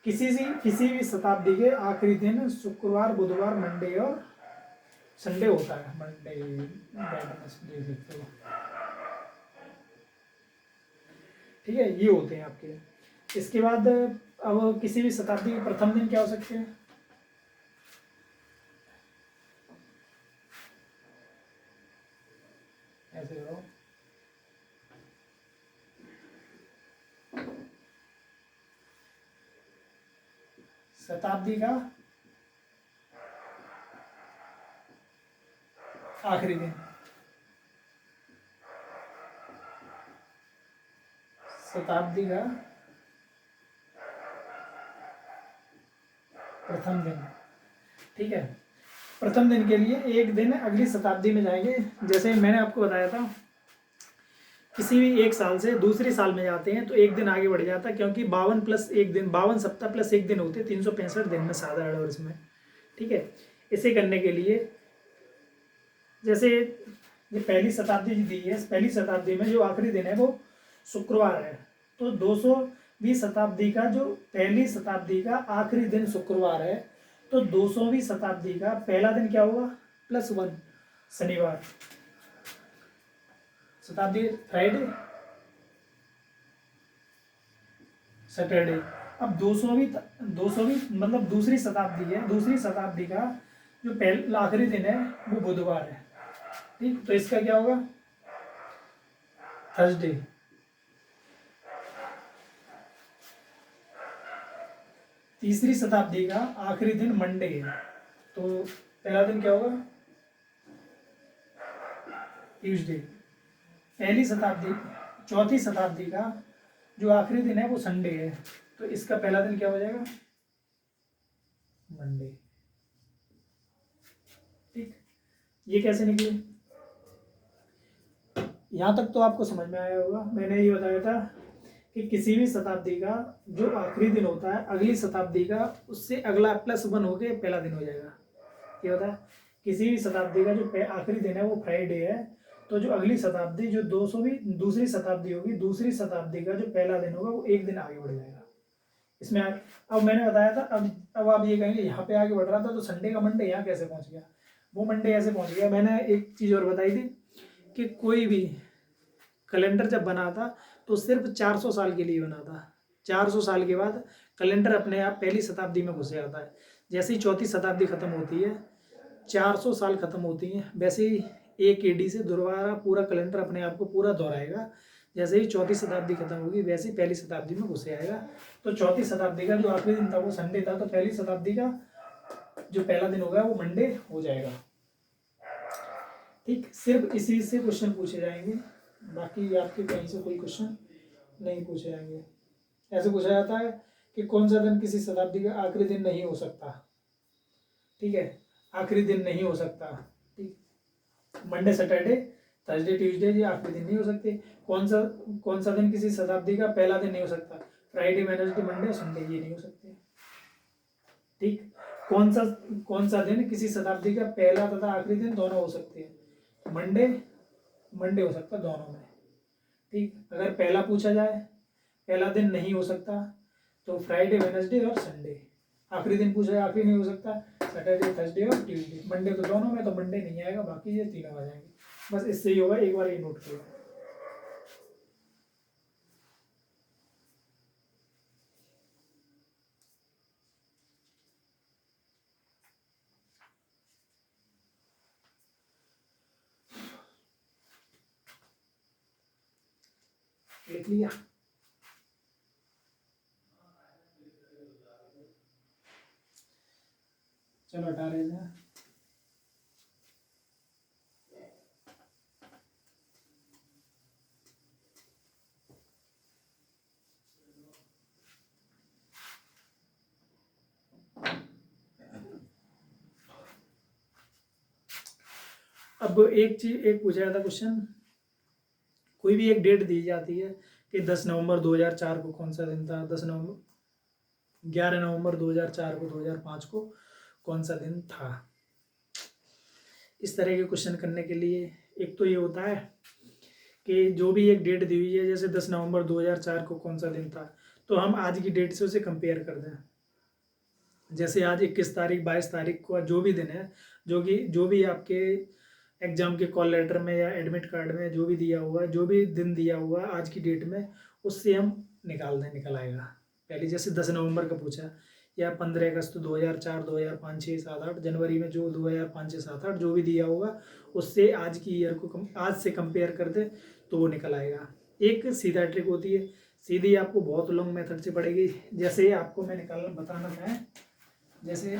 [SPEAKER 1] किसी भी शताब्दी के आखिरी दिन शुक्रवार, बुधवार, मंडे और संडे होता है। मंडे, वेडनेसडे लिखते हो, ठीक है। ये होते हैं आपके। इसके बाद अब किसी भी शताब्दी के प्रथम दिन क्या हो सकते हैं? ऐसे करो, शताब्दी का आखिरी दिन, शताब्दी का प्रथम दिन, ठीक है। प्रथम दिन के लिए एक दिन अगली शताब्दी में जाएंगे। जैसे मैंने आपको बताया था किसी भी एक साल से दूसरे साल में जाते हैं तो एक दिन आगे बढ़ जाता है, क्योंकि 52 प्लस एक दिन, 52 सप्ताह प्लस एक दिन होते हैं 365 दिन में साधारण वर्ष में। ठीक है, इसे करने के लिए जैसे ये पहली शताब्दी दी है, पहली शताब्दी में जो आखिरी दिन है वो शुक्रवार है, तो 200वीं शताब्दी का जो पहली शताब्दी का आखिरी दिन शुक्रवार है, तो 200वीं शताब्दी का पहला दिन क्या होगा, +1 शनिवार, शताब्दी फ्राइडे सैटरडे। अब 200वीं मतलब दूसरी शताब्दी है, दूसरी शताब्दी का जो पहला आखिरी दिन है वो बुधवार है। ठीक, तो इसका क्या होगा, थर्सडे। तीसरी शताब्दी का आखिरी दिन मंडे है, तो पहला दिन क्या होगा, ट्यूसडे। पहली शताब्दी, चौथी शताब्दी का जो आखिरी दिन है वो संडे है, तो इसका पहला दिन क्या हो जाएगा, मंडे। ठीक, ये कैसे निकले, यहाँ तक तो आपको समझ में आया होगा। मैंने ये बताया था कि किसी भी शताब्दी का जो आखिरी दिन होता है अगली शताब्दी का उससे अगला +1 होके पहला दिन हो जाएगा। ये होता है किसी भी शताब्दी का जो आखिरी दिन है वो फ्राइडे है, तो जो अगली शताब्दी जो 200वीं दूसरी शताब्दी होगी, दूसरी शताब्दी का जो पहला दिन होगा वो एक दिन आगे बढ़ जाएगा इसमें। अब मैंने बताया था, अब आप ये कहेंगे यहाँ पे आगे बढ़ रहा था तो संडे का मंडे यहाँ कैसे पहुँच गया, वो मंडे ऐसे पहुँच गया। मैंने एक चीज़ और बताई थी कि कोई भी कैलेंडर जब बना था तो सिर्फ 400 साल के लिए बना था। 400 साल के बाद कैलेंडर अपने आप पहली शताब्दी में घुस जाता है। जैसे ही चौथी शताब्दी खत्म होती है, 400 साल खत्म होती हैं, वैसे ही 1 AD से दोबारा पूरा कैलेंडर अपने आप को पूरा दोहराएगा। जैसे ही चौथी शताब्दी खत्म होगी वैसे ही पहली शताब्दी में घुस जाएगा। तो चौथी शताब्दी का जो आखिरी दिन था वो संडे था, तो पहली शताब्दी का जो पहला दिन होगा वो मंडे हो जाएगा। ठीक, सिर्फ इसी से क्वेश्चन पूछे जाएंगे, बाकी आपके कहीं से कोई क्वेश्चन नहीं पूछे जाएंगे। ऐसे पूछा जाता है कि कौन सा दिन किसी शताब्दी का आखिरी दिन नहीं हो सकता। ठीक है, आखिरी दिन नहीं हो सकता। ठीक, मंडे सैटरडे थर्सडे ट्यूसडे ये आखिरी दिन नहीं हो सकते। कौन सा दिन किसी शताब्दी का पहला दिन नहीं हो सकता, फ्राइडे वेडनेसडे मंडे संडे ये नहीं हो सकते। ठीक, कौन सा दिन किसी शताब्दी का पहला तथा आखिरी दिन दोनों हो सकते हैं, मंडे हो सकता है दोनों में। ठीक, अगर पहला पूछा जाए पहला दिन नहीं हो सकता तो फ्राइडे वेडनेसडे और संडे। आखिरी दिन पूछा जाए आखिरी नहीं हो सकता, सैटरडे थर्सडे और ट्यूसडे। मंडे तो दोनों में, तो मंडे नहीं आएगा, बाकी ये तीनों आ जाएंगे। बस इससे ही होगा, एक बार ये नोट करो। लिख लिया, चलो हटा रहे हैं। अब एक पूछा जाता क्वेश्चन, कोई भी एक डेट दी जाती है कि 10 नवंबर 2004 को कौन सा दिन था, 11 नवंबर 2004 को 2005 को कौन सा दिन था। इस तरह के क्वेश्चन करने के लिए एक तो ये होता है कि जो भी एक डेट दी हुई है, जैसे 10 नवंबर 2004 को कौन सा दिन था, तो हम आज की डेट से उसे कंपेयर कर दें। जैसे आज 21 तारीख 22 तारीख को जो भी दिन है, जो भी आपके एग्जाम के कॉल लेटर में या एडमिट कार्ड में जो भी दिया हुआ है, जो भी दिन दिया हुआ है आज की डेट में, उससे हम निकल आएगा। पहले जैसे 10 नवंबर का पूछा, या 15 अगस्त 2004 2005 6 7 8 जनवरी में जो 2005 6 7 8 जो भी दिया होगा, उससे आज की ईयर को आज से कंपेयर कर दे तो वो निकल आएगा। एक सीधा ट्रिक होती है, सीधी आपको बहुत लॉन्ग मेथड से पड़ेगी। जैसे आपको मैं बताना है, जैसे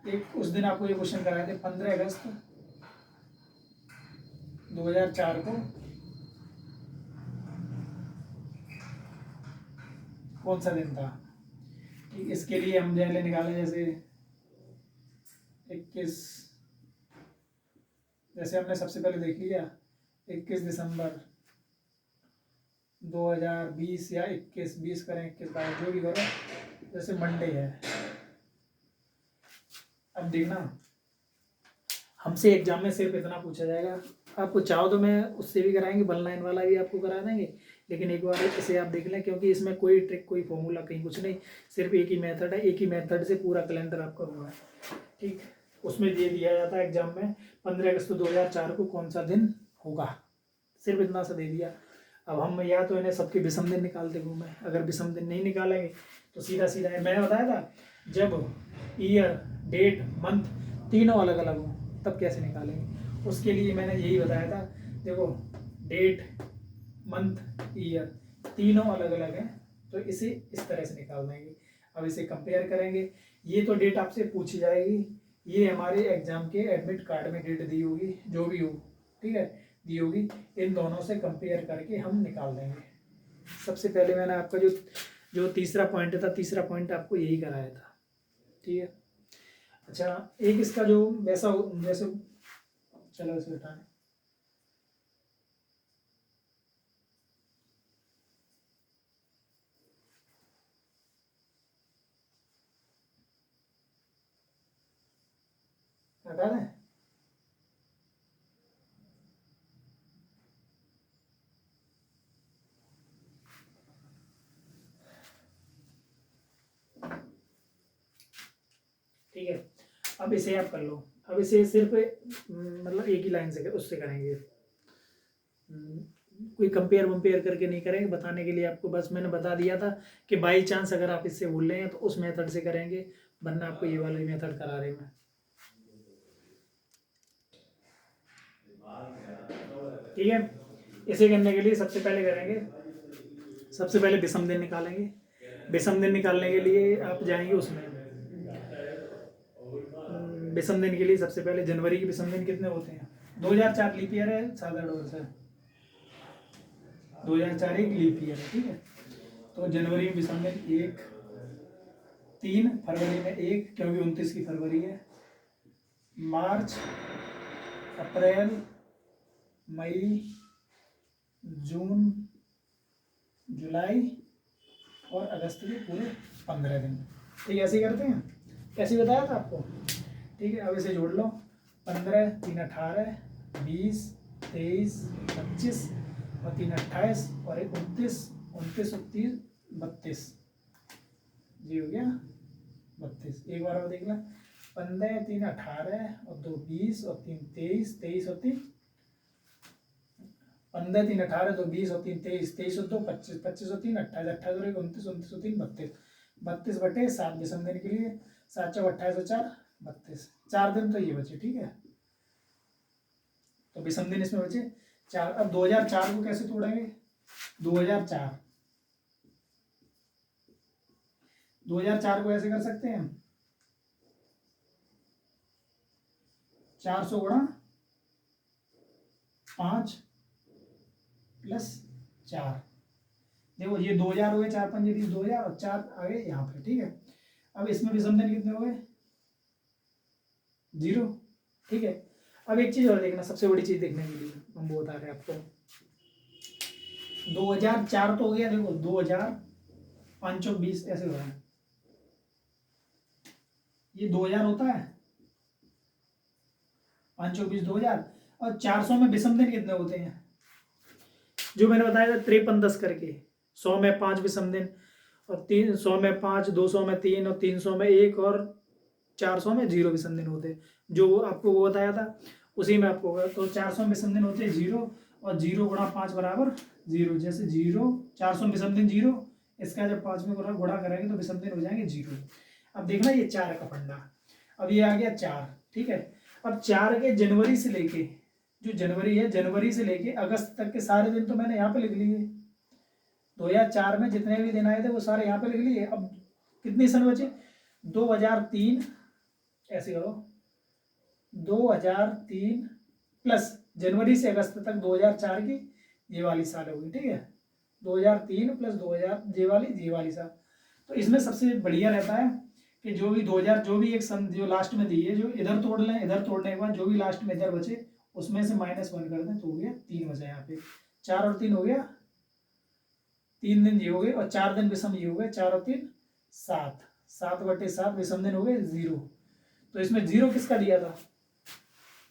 [SPEAKER 1] एक उस दिन आपको ये क्वेश्चन कराए थे 15 अगस्त 2004 को कौन सा दिन था। इसके लिए हम पहले निकालें, जैसे 21, जैसे हमने सबसे पहले देख लिया 21 दिसंबर 2020 या 21, 20 करें, 21 22 जो भी करो, जैसे मंडे है। अब देखना, हमसे एग्जाम में सिर्फ इतना पूछा जाएगा। आपको चाहो तो मैं उससे भी कराएंगे, 1 लाइन वाला भी आपको करा देंगे, लेकिन एक बार इसे आप देख लें, क्योंकि इसमें कोई ट्रिक, कोई फॉर्मूला कहीं कुछ नहीं, सिर्फ एक ही मेथड है, एक ही मेथड से पूरा कैलेंडर आपका हुआ है। ठीक, उसमें ये दिया जाता है एग्जाम में 15 अगस्त 2004 को कौन सा दिन होगा, सिर्फ इतना सा दे दिया। अब हम या तो इन्हें सबके विषम दिन निकालते घूमें, अगर विषम दिन नहीं निकालेंगे तो सीधा सीधा मैंने बताया था, जब ईयर, डेट, मंथ तीनों अलग अलग हों तब कैसे निकालेंगे, उसके लिए मैंने यही बताया था। देखो, डेट, मंथ, ईयर तीनों अलग अलग हैं, तो इसे इस तरह से निकाल देंगे। अब इसे कंपेयर करेंगे, ये तो डेट आपसे पूछी जाएगी, ये हमारे एग्जाम के एडमिट कार्ड में डेट दी होगी, जो भी हो, ठीक है, दी होगी, इन दोनों से कंपेयर करके हम निकाल देंगे। सबसे पहले मैंने आपका जो तीसरा पॉइंट था, तीसरा पॉइंट आपको यही कराया था, ठीक है। अच्छा, एक इसका जो वैसा जैसे, चलो इसे हटाएं, हटा दें। ठीक है, अब इसे आप कर लो। अब इसे सिर्फ मतलब एक ही लाइन से उससे करेंगे, कोई कंपेयर वम्पेयर करके नहीं करेंगे, बताने के लिए आपको बस मैंने बता दिया था कि बाई चांस अगर आप इससे भूल रहे हैं तो उस मेथड से करेंगे, वरना आपको ये वाला मेथड करा रहे हैं। ठीक है, इसे करने के लिए सबसे पहले करेंगे, सबसे पहले विषम दिन निकालेंगे। विषम दिन निकालने के लिए आप जाएंगे उसमें, विषम दिन के लिए सबसे पहले जनवरी के विषम दिन कितने होते हैं, 2004 लीप ईयर है, साधारण वर्ष है, 2004 एक लीप ईयर है, ठीक है। तो जनवरी में विषम दिन 1, 3 फरवरी में 1 क्योंकि 29 की फरवरी है, मार्च, अप्रैल, मई, जून, जुलाई और अगस्त के पूरे 15 दिन। ठीक है, ऐसे ही करते हैं, कैसे बताया था आपको। ठीक है, अब इसे जोड़ लो, 15, 3 18, 20, 23, 25 और 3 28 और 1 29, 29 और 30 32, जी हो गया 32। एक बार और देख लो, 15, 3 18 और 2 20 और 3 23, 23 और 3 15, 3 18, 2 20 और 3 23, 23 और 2 25, 25 और 3 28, 28 और 1 29, 29 और 3 32, 32 बटे 7 विषम दिन के लिए, 7 चौक 28 और 4 32, 4 दिन तो ये बचे। ठीक है, तो विषम दिन इसमें बचे 4। अब 2004 को कैसे तोड़ेंगे, 2004 को ऐसे कर सकते हैं, 400 गुणा 5 प्लस 4। देखो ये 2000 हो गए, 4 5 20, 2000 और 4 आ गए यहाँ पे। ठीक है, अब इसमें विषम दिन कितने हो गए, 0। ठीक है, अब एक चीज और देखना, सबसे बड़ी चीज देखने के लिए हम वो बता रहे हैं आपको, 2004 तो हो गया, देखो 2000 5 और 20 ऐसे हो रहा है, ये 2000 होता है, 5 और 20 2000, और 400 में विषम दिन कितने होते हैं, जो मैंने बताया था 53 10 करके, 100 में 5 विषम दिन और 300 में 5, 200 में 3 और 300 में 1 और 400 में 0 विषम दिन होते, जो आपको वो बताया था उसी में आपको होगा। तो 400 विषम दिन होते 0 और 0 गुणा 5 बराबर 0, जैसे 0 400 विषम दिन 0, इसका जब 5 में गुणा करेंगे तो विषम दिन हो जाएंगे 0। अब देखना ये 4 का फंडा, अब ये आ गया 4। ठीक है, अब 4 के जनवरी से लेके, जो जनवरी है, जनवरी से लेके अगस्त तक के सारे दिन तो मैंने यहाँ पे लिख लिए, 2004 में जितने भी दिन आए थे वो सारे यहाँ पे लिख लिए। अब कितने सन बचे, 2003, ऐसे करो 2003 प्लस जनवरी से अगस्त तक 2004 की ये वाली साल होगी। ठीक है, 2003 प्लस 2000 ये वाली साल। तो इसमें सबसे बढ़िया रहता है कि जो भी 2000 जो भी एक सन जो लास्ट में दी है, जो इधर तोड़ लें, इधर तोड़ने के बाद जो भी लास्ट में इधर बचे उसमें से -1 कर दें तो हो गया 3 बचा यहाँ पे। 4 और 3 हो गया, 3 दिन ये हो गए और 4 दिन विषम ये हो गए, 4 और 3 7, 7/7 विषम दिन हो गए 0। तो इसमें 0 किसका दिया था,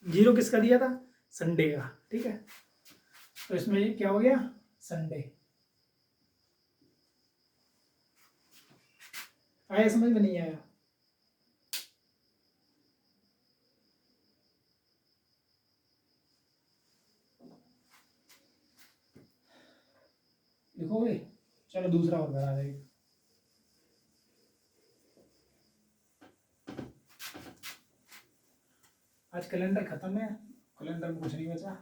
[SPEAKER 1] 0 किसका दिया था, संडे का। ठीक है, तो इसमें ये क्या हो गया, संडे। आया समझ में, नहीं आया? लिखोगे? चलो दूसरा और करा देंगे। आज कैलेंडर खत्म है, कैलेंडर में कुछ नहीं बचा।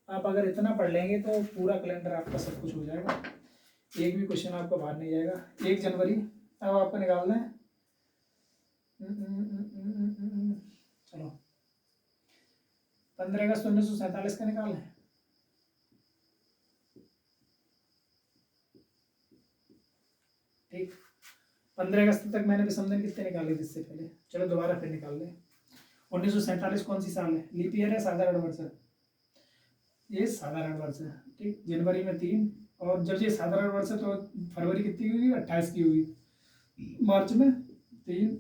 [SPEAKER 1] आप अगर इतना पढ़ लेंगे तो पूरा कैलेंडर आपका सब कुछ हो जाएगा, एक भी क्वेश्चन आपका बाहर नहीं जाएगा। 1 जनवरी अब आपको निकालना है। चलो 15 अगस्त 1947 का निकालना है। ठीक, 15 अगस्त तक मैंने विषम दिन कितने निकाले थे इससे पहले, चलो दोबारा फिर निकाल लें। 1947 कौन सी साल है, लीप ईयर है, साधारण वर्ष है? ये साधारण वर्ष है। ठीक, जनवरी में 3, और जब ये साधारण वर्ष है तो फरवरी कितनी होगी, 28 की होगी। मार्च में 3,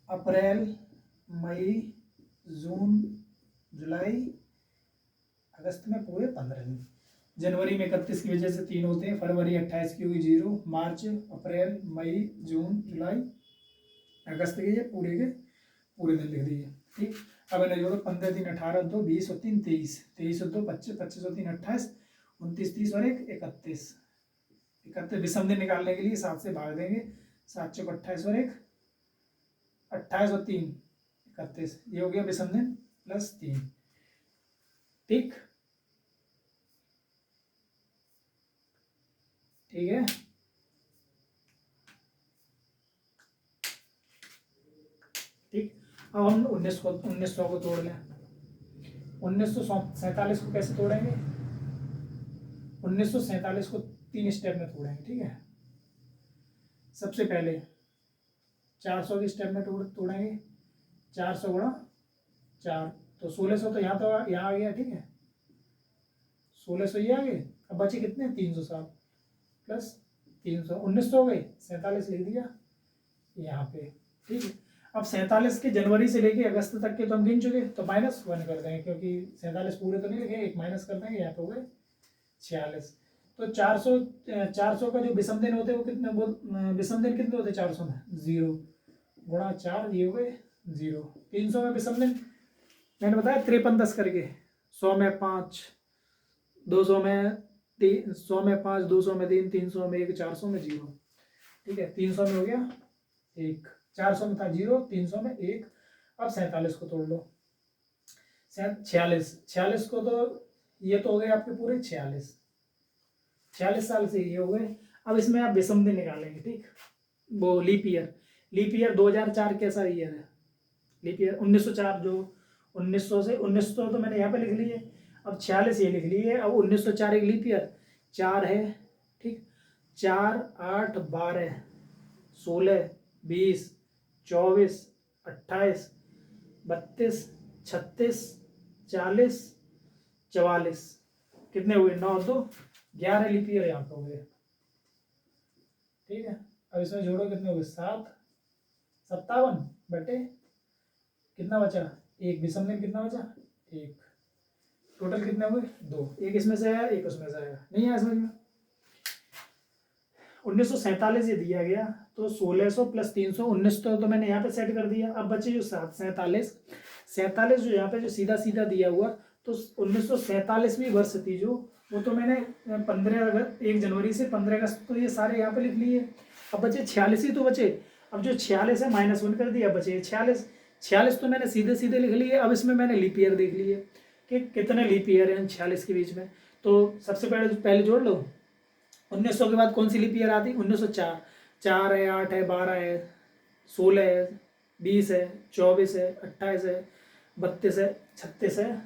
[SPEAKER 1] अप्रैल, मई, जून, जुलाई, अगस्त में पूरे 15 दिन। जनवरी में 31 की वजह से 3 होते हैं, फरवरी 28 की हुई 0, मार्च, अप्रैल, मई, जून, जुलाई, अगस्त के ये पूरे दिन लिख दीजिए। ठीक, अब इन्हें जोड़ो, 15 3 18 2 20 और 3 23, 23 और 2 25, 25 और 3 28, 29 30 और 1 31। 31 विषम दिन निकालने के लिए 7 से भाग देंगे, 7 चौक 28 और 1 28 और 3 31, ये हो गया विषम दिन प्लस 3। ठीक, ठीक है। ठीक, अब हम 1900 को तोड़ लें। 1947 को कैसे तोड़ेंगे, 1947 को 3 स्टेप में तोड़ेंगे। ठीक है, सबसे पहले 400 के स्टेप में तोड़ेंगे, 400 गुणा 4, तो 1600 तो यहाँ आ गया। ठीक है, 1600 ये आ गए। अब बचे कितने, 307 प्लस 300, 1900 हो गए, 47 लिख दिया यहाँ पे। ठीक है, अब 47 के जनवरी से लेके अगस्त तक के तो हम गिन चुके, तो -1 कर देंगे, क्योंकि 47 पूरे तो नहीं लिखे, एक माइनस कर देंगे, यहाँ पे हो गए 46। तो 400 का जो विषम दिन होते हैं वो कितने, वो विषम दिन कितने होते हैं 400 में, 0 गुणा 4, ये हो गए 0। 300 में विषम दिन मैंने बताया 53 10 करके, 100 में 5, 200 में 3, 100 में 5, 200 में 3, 300 में 1, 400 में 0। ठीक है, 300 में हो गया 1, 400 में था 0, 300 में 1। अब 47 को तोड़ लो, 46 को तो ये तो हो गए आपके पूरे 46 साल से ये हो गए। अब इसमें आप विषम दिन निकालेंगे। ठीक, वो लीप ईयर 2004 कैसा ईयर है, लीप ईयर 1904, जो 1900 से 1900 तो मैंने यहाँ पे लिख लिए, अब 46 ये लिख लिए। अब 1904 एक लीप ईयर 4 है। ठीक, 4 8 12 16 20 24 28 32 36 40 44, कितने हुए, 9 2 11 लीप ईयर यहाँ पे हो गए। ठीक है, अब इसमें जोड़ो, कितने हुए, 7 57 बटे कितना बचा, 1, विषम दिन कितना बचा, 1, टोटल कितने हुए, 2, एक इसमें से आया, एक उसमें से आया, नहीं आया समझ में। 1947 ये दिया गया, तो 1600 प्लस 300, 1900 तो मैंने यहाँ पे सेट कर दिया। अब बचे जो 47 जो यहाँ पे जो सीधा सीधा दिया हुआ, तो 1947वीं वर्ष थी जो, वो तो मैंने 1 जनवरी से 15 अगस्त, तो ये सारे यहाँ पे लिख लिए। अब बचे 46 ही तो बचे, अब जो 46 है -1 कर दिया, बचे 46 तो मैंने सीधे सीधे लिख लिए। अब इसमें मैंने लीप ईयर देख लिए कि कितने लीप ईयर हैं 46 के बीच में, तो सबसे पहले जोड़ लो। 1900 के बाद कौन सी लीप ईयर आती, 1904, 4 है, 8 है, 12 है, 16 है, 20 है, 24 है, 28 है, 32 है, 36 है,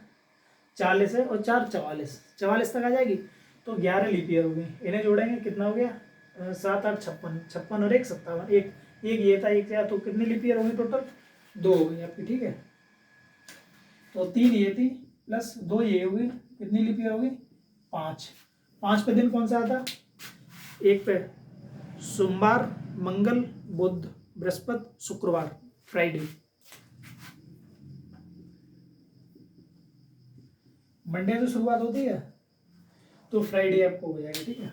[SPEAKER 1] 40 है और 4 44 तक आ जाएगी। तो 11 लीप ईयर हो गई, इन्हें जोड़ेंगे कितना हो गया, 7 8 56 और 1 57, एक ये था, एक था, तो कितनी लीप ईयर होंगी टोटल, 2 हो गई आपकी। ठीक है, तो 3 ये थी प्लस 2 ये हुई, कितनी लीप ईयर होगी? 5। 5 पे दिन कौन सा आता? एक पे सोमवार, मंगल, बुध, बृहस्पति, शुक्रवार, फ्राइडे। मंडे से शुरुआत होती है तो फ्राइडे आपको हो जाएगा, ठीक है।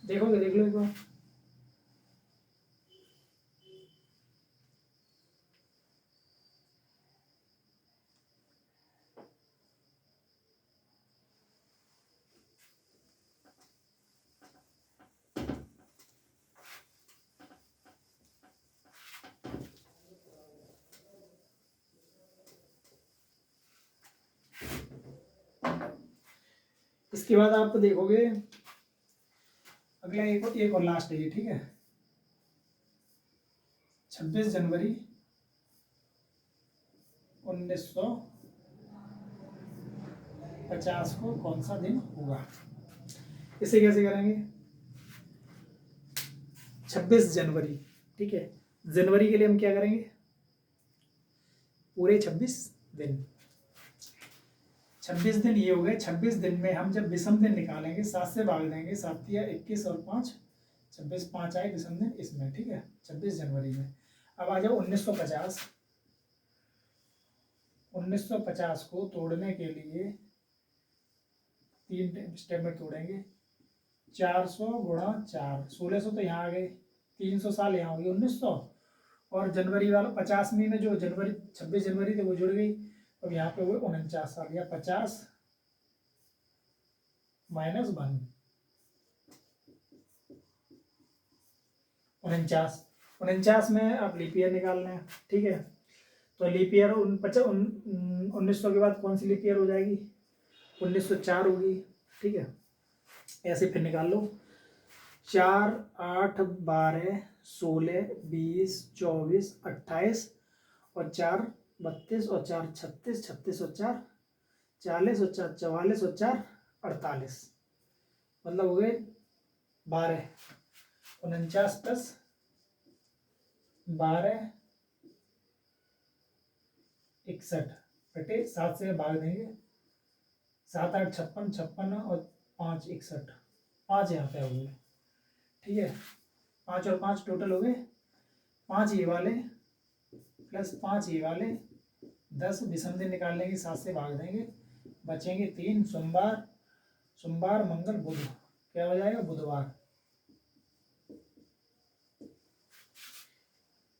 [SPEAKER 1] देखोगे, देख लो एक बार। इसके बाद आप देखोगे अगला एक और लास्ट है ये, ठीक है। 26 जनवरी 1950 को कौन सा दिन होगा? इसे कैसे करेंगे? 26 जनवरी, ठीक है। जनवरी के लिए हम क्या करेंगे? पूरे 26 दिन। 26 दिन ये हो गए। 26 दिन में हम जब विषम दिन निकालेंगे 7 से भाग देंगे, 7 या 21 और 5 26, 5 आए विषम दिन इसमें, ठीक है। 26 जनवरी में। अब आ जाओ 1950। 1950 को तोड़ने के लिए 3 स्टेप में तोड़ेंगे। 400 गुणा 4, 1600 तो यहाँ आ गए, 300 साल यहाँ हो गई 1900, और जनवरी वाला 50वीं में जो जनवरी 26 जनवरी थे वो जुड़ गई। अब यहाँ पे हुए 49 साल, या 50 -1 49। 49 में आप लीप ईयर निकालना है, ठीक है। तो लीप ईयर 1900 के बाद कौन सी लीप ईयर हो जाएगी? 1904 होगी, ठीक है। ऐसे फिर निकाल लो। 4, 8, 12, 16, 20, 24, 28 और 4 32 और 4 36, 36 और 4 40 और 4 44 और 4 48, मतलब हो गए 12। 49 प्लस 12 61 बटे 7 से भाग देंगे। 7 8 56, 56 और 5 61, 5 यहाँ पे हो गए, ठीक है। 5 और 5 टोटल हो गए 5 ये वाले प्लस 5 ये वाले, 10 विषम दिन निकाल लेंगे, 7 से भाग देंगे, बचेंगे 3। सोमवार मंगल बुध, क्या हो जाएगा? बुधवार,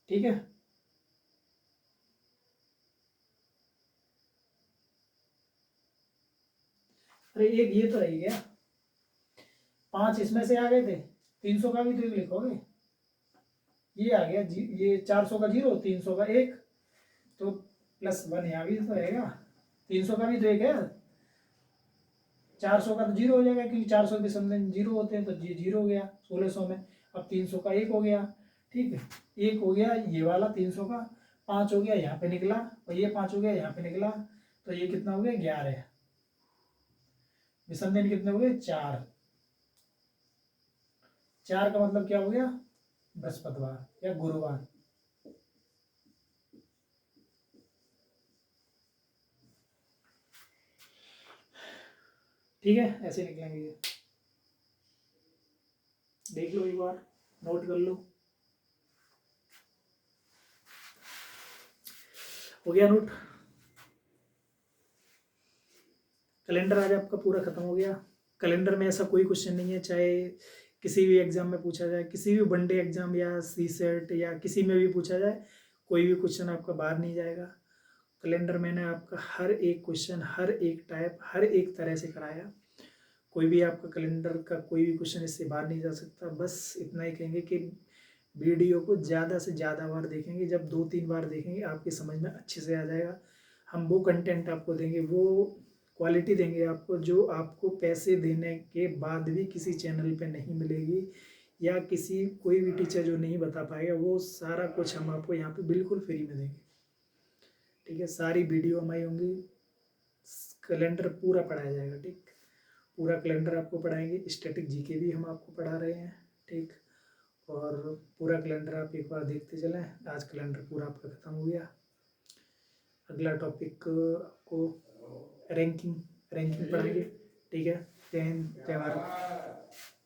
[SPEAKER 1] ठीक है। अरे एक ये तो रह गया, 5 इसमें से आ गए थे, 300 का भी तो लिखोगे, ये आ गया ये 400 का 0, 300 का 1, तो प्लस 1 यहाँ भी तो रहेगा। 300 का भी तो 1 है, 400 का तो 0 हो जाएगा, क्योंकि 400 के समथिंग 0 होते हैं, तो ये 0 हो गया 1600 में। अब 300 का 1 हो गया, ठीक है। 1 हो गया ये वाला 300 का, 5 हो गया यहाँ पे निकला, और ये 5 हो गया यहाँ पे निकला, तो ये कितना हो गया? 11। विषम दिन कितने हो गए? 4। 4 का मतलब क्या हो गया? बृहस्पतिवार या गुरुवार। ठीक है, ऐसे निकलेंगे ये, देख लो एक बार, नोट कर लो। हो गया नोट? कैलेंडर आज आपका पूरा खत्म हो गया। कैलेंडर में ऐसा कोई क्वेश्चन नहीं है, चाहे किसी भी एग्जाम में पूछा जाए, किसी भी वनडे एग्जाम या CSET या किसी में भी पूछा जाए, कोई भी क्वेश्चन आपका बाहर नहीं जाएगा। कैलेंडर मैंने आपका हर एक क्वेश्चन, हर एक टाइप, हर एक तरह से कराया। कोई भी आपका कैलेंडर का कोई भी क्वेश्चन इससे बाहर नहीं जा सकता। बस इतना ही कहेंगे कि वीडियो को ज़्यादा से ज़्यादा बार देखेंगे, जब 2-3 बार देखेंगे आपकी समझ में अच्छे से आ जाएगा। हम वो कंटेंट आपको देंगे, वो क्वालिटी देंगे आपको, जो आपको पैसे देने के बाद भी किसी चैनल पे नहीं मिलेगी, या किसी कोई भी टीचर जो नहीं बता पाएगा, वो सारा कुछ हम आपको यहाँ पे बिल्कुल फ्री में देंगे, ठीक है। सारी वीडियो हमारी होंगी, कैलेंडर पूरा पढ़ाया जाएगा, ठीक। पूरा कैलेंडर आपको पढ़ाएंगे, स्टैटिक जीके भी हम आपको पढ़ा रहे हैं, ठीक। और पूरा कैलेंडर आप एक बार देखते चलें। आज कैलेंडर पूरा आपका ख़त्म हो गया। अगला टॉपिक आपको रैंकिंग पढ़ाएंगे। ठीक है। जय हिंद, जय भारत।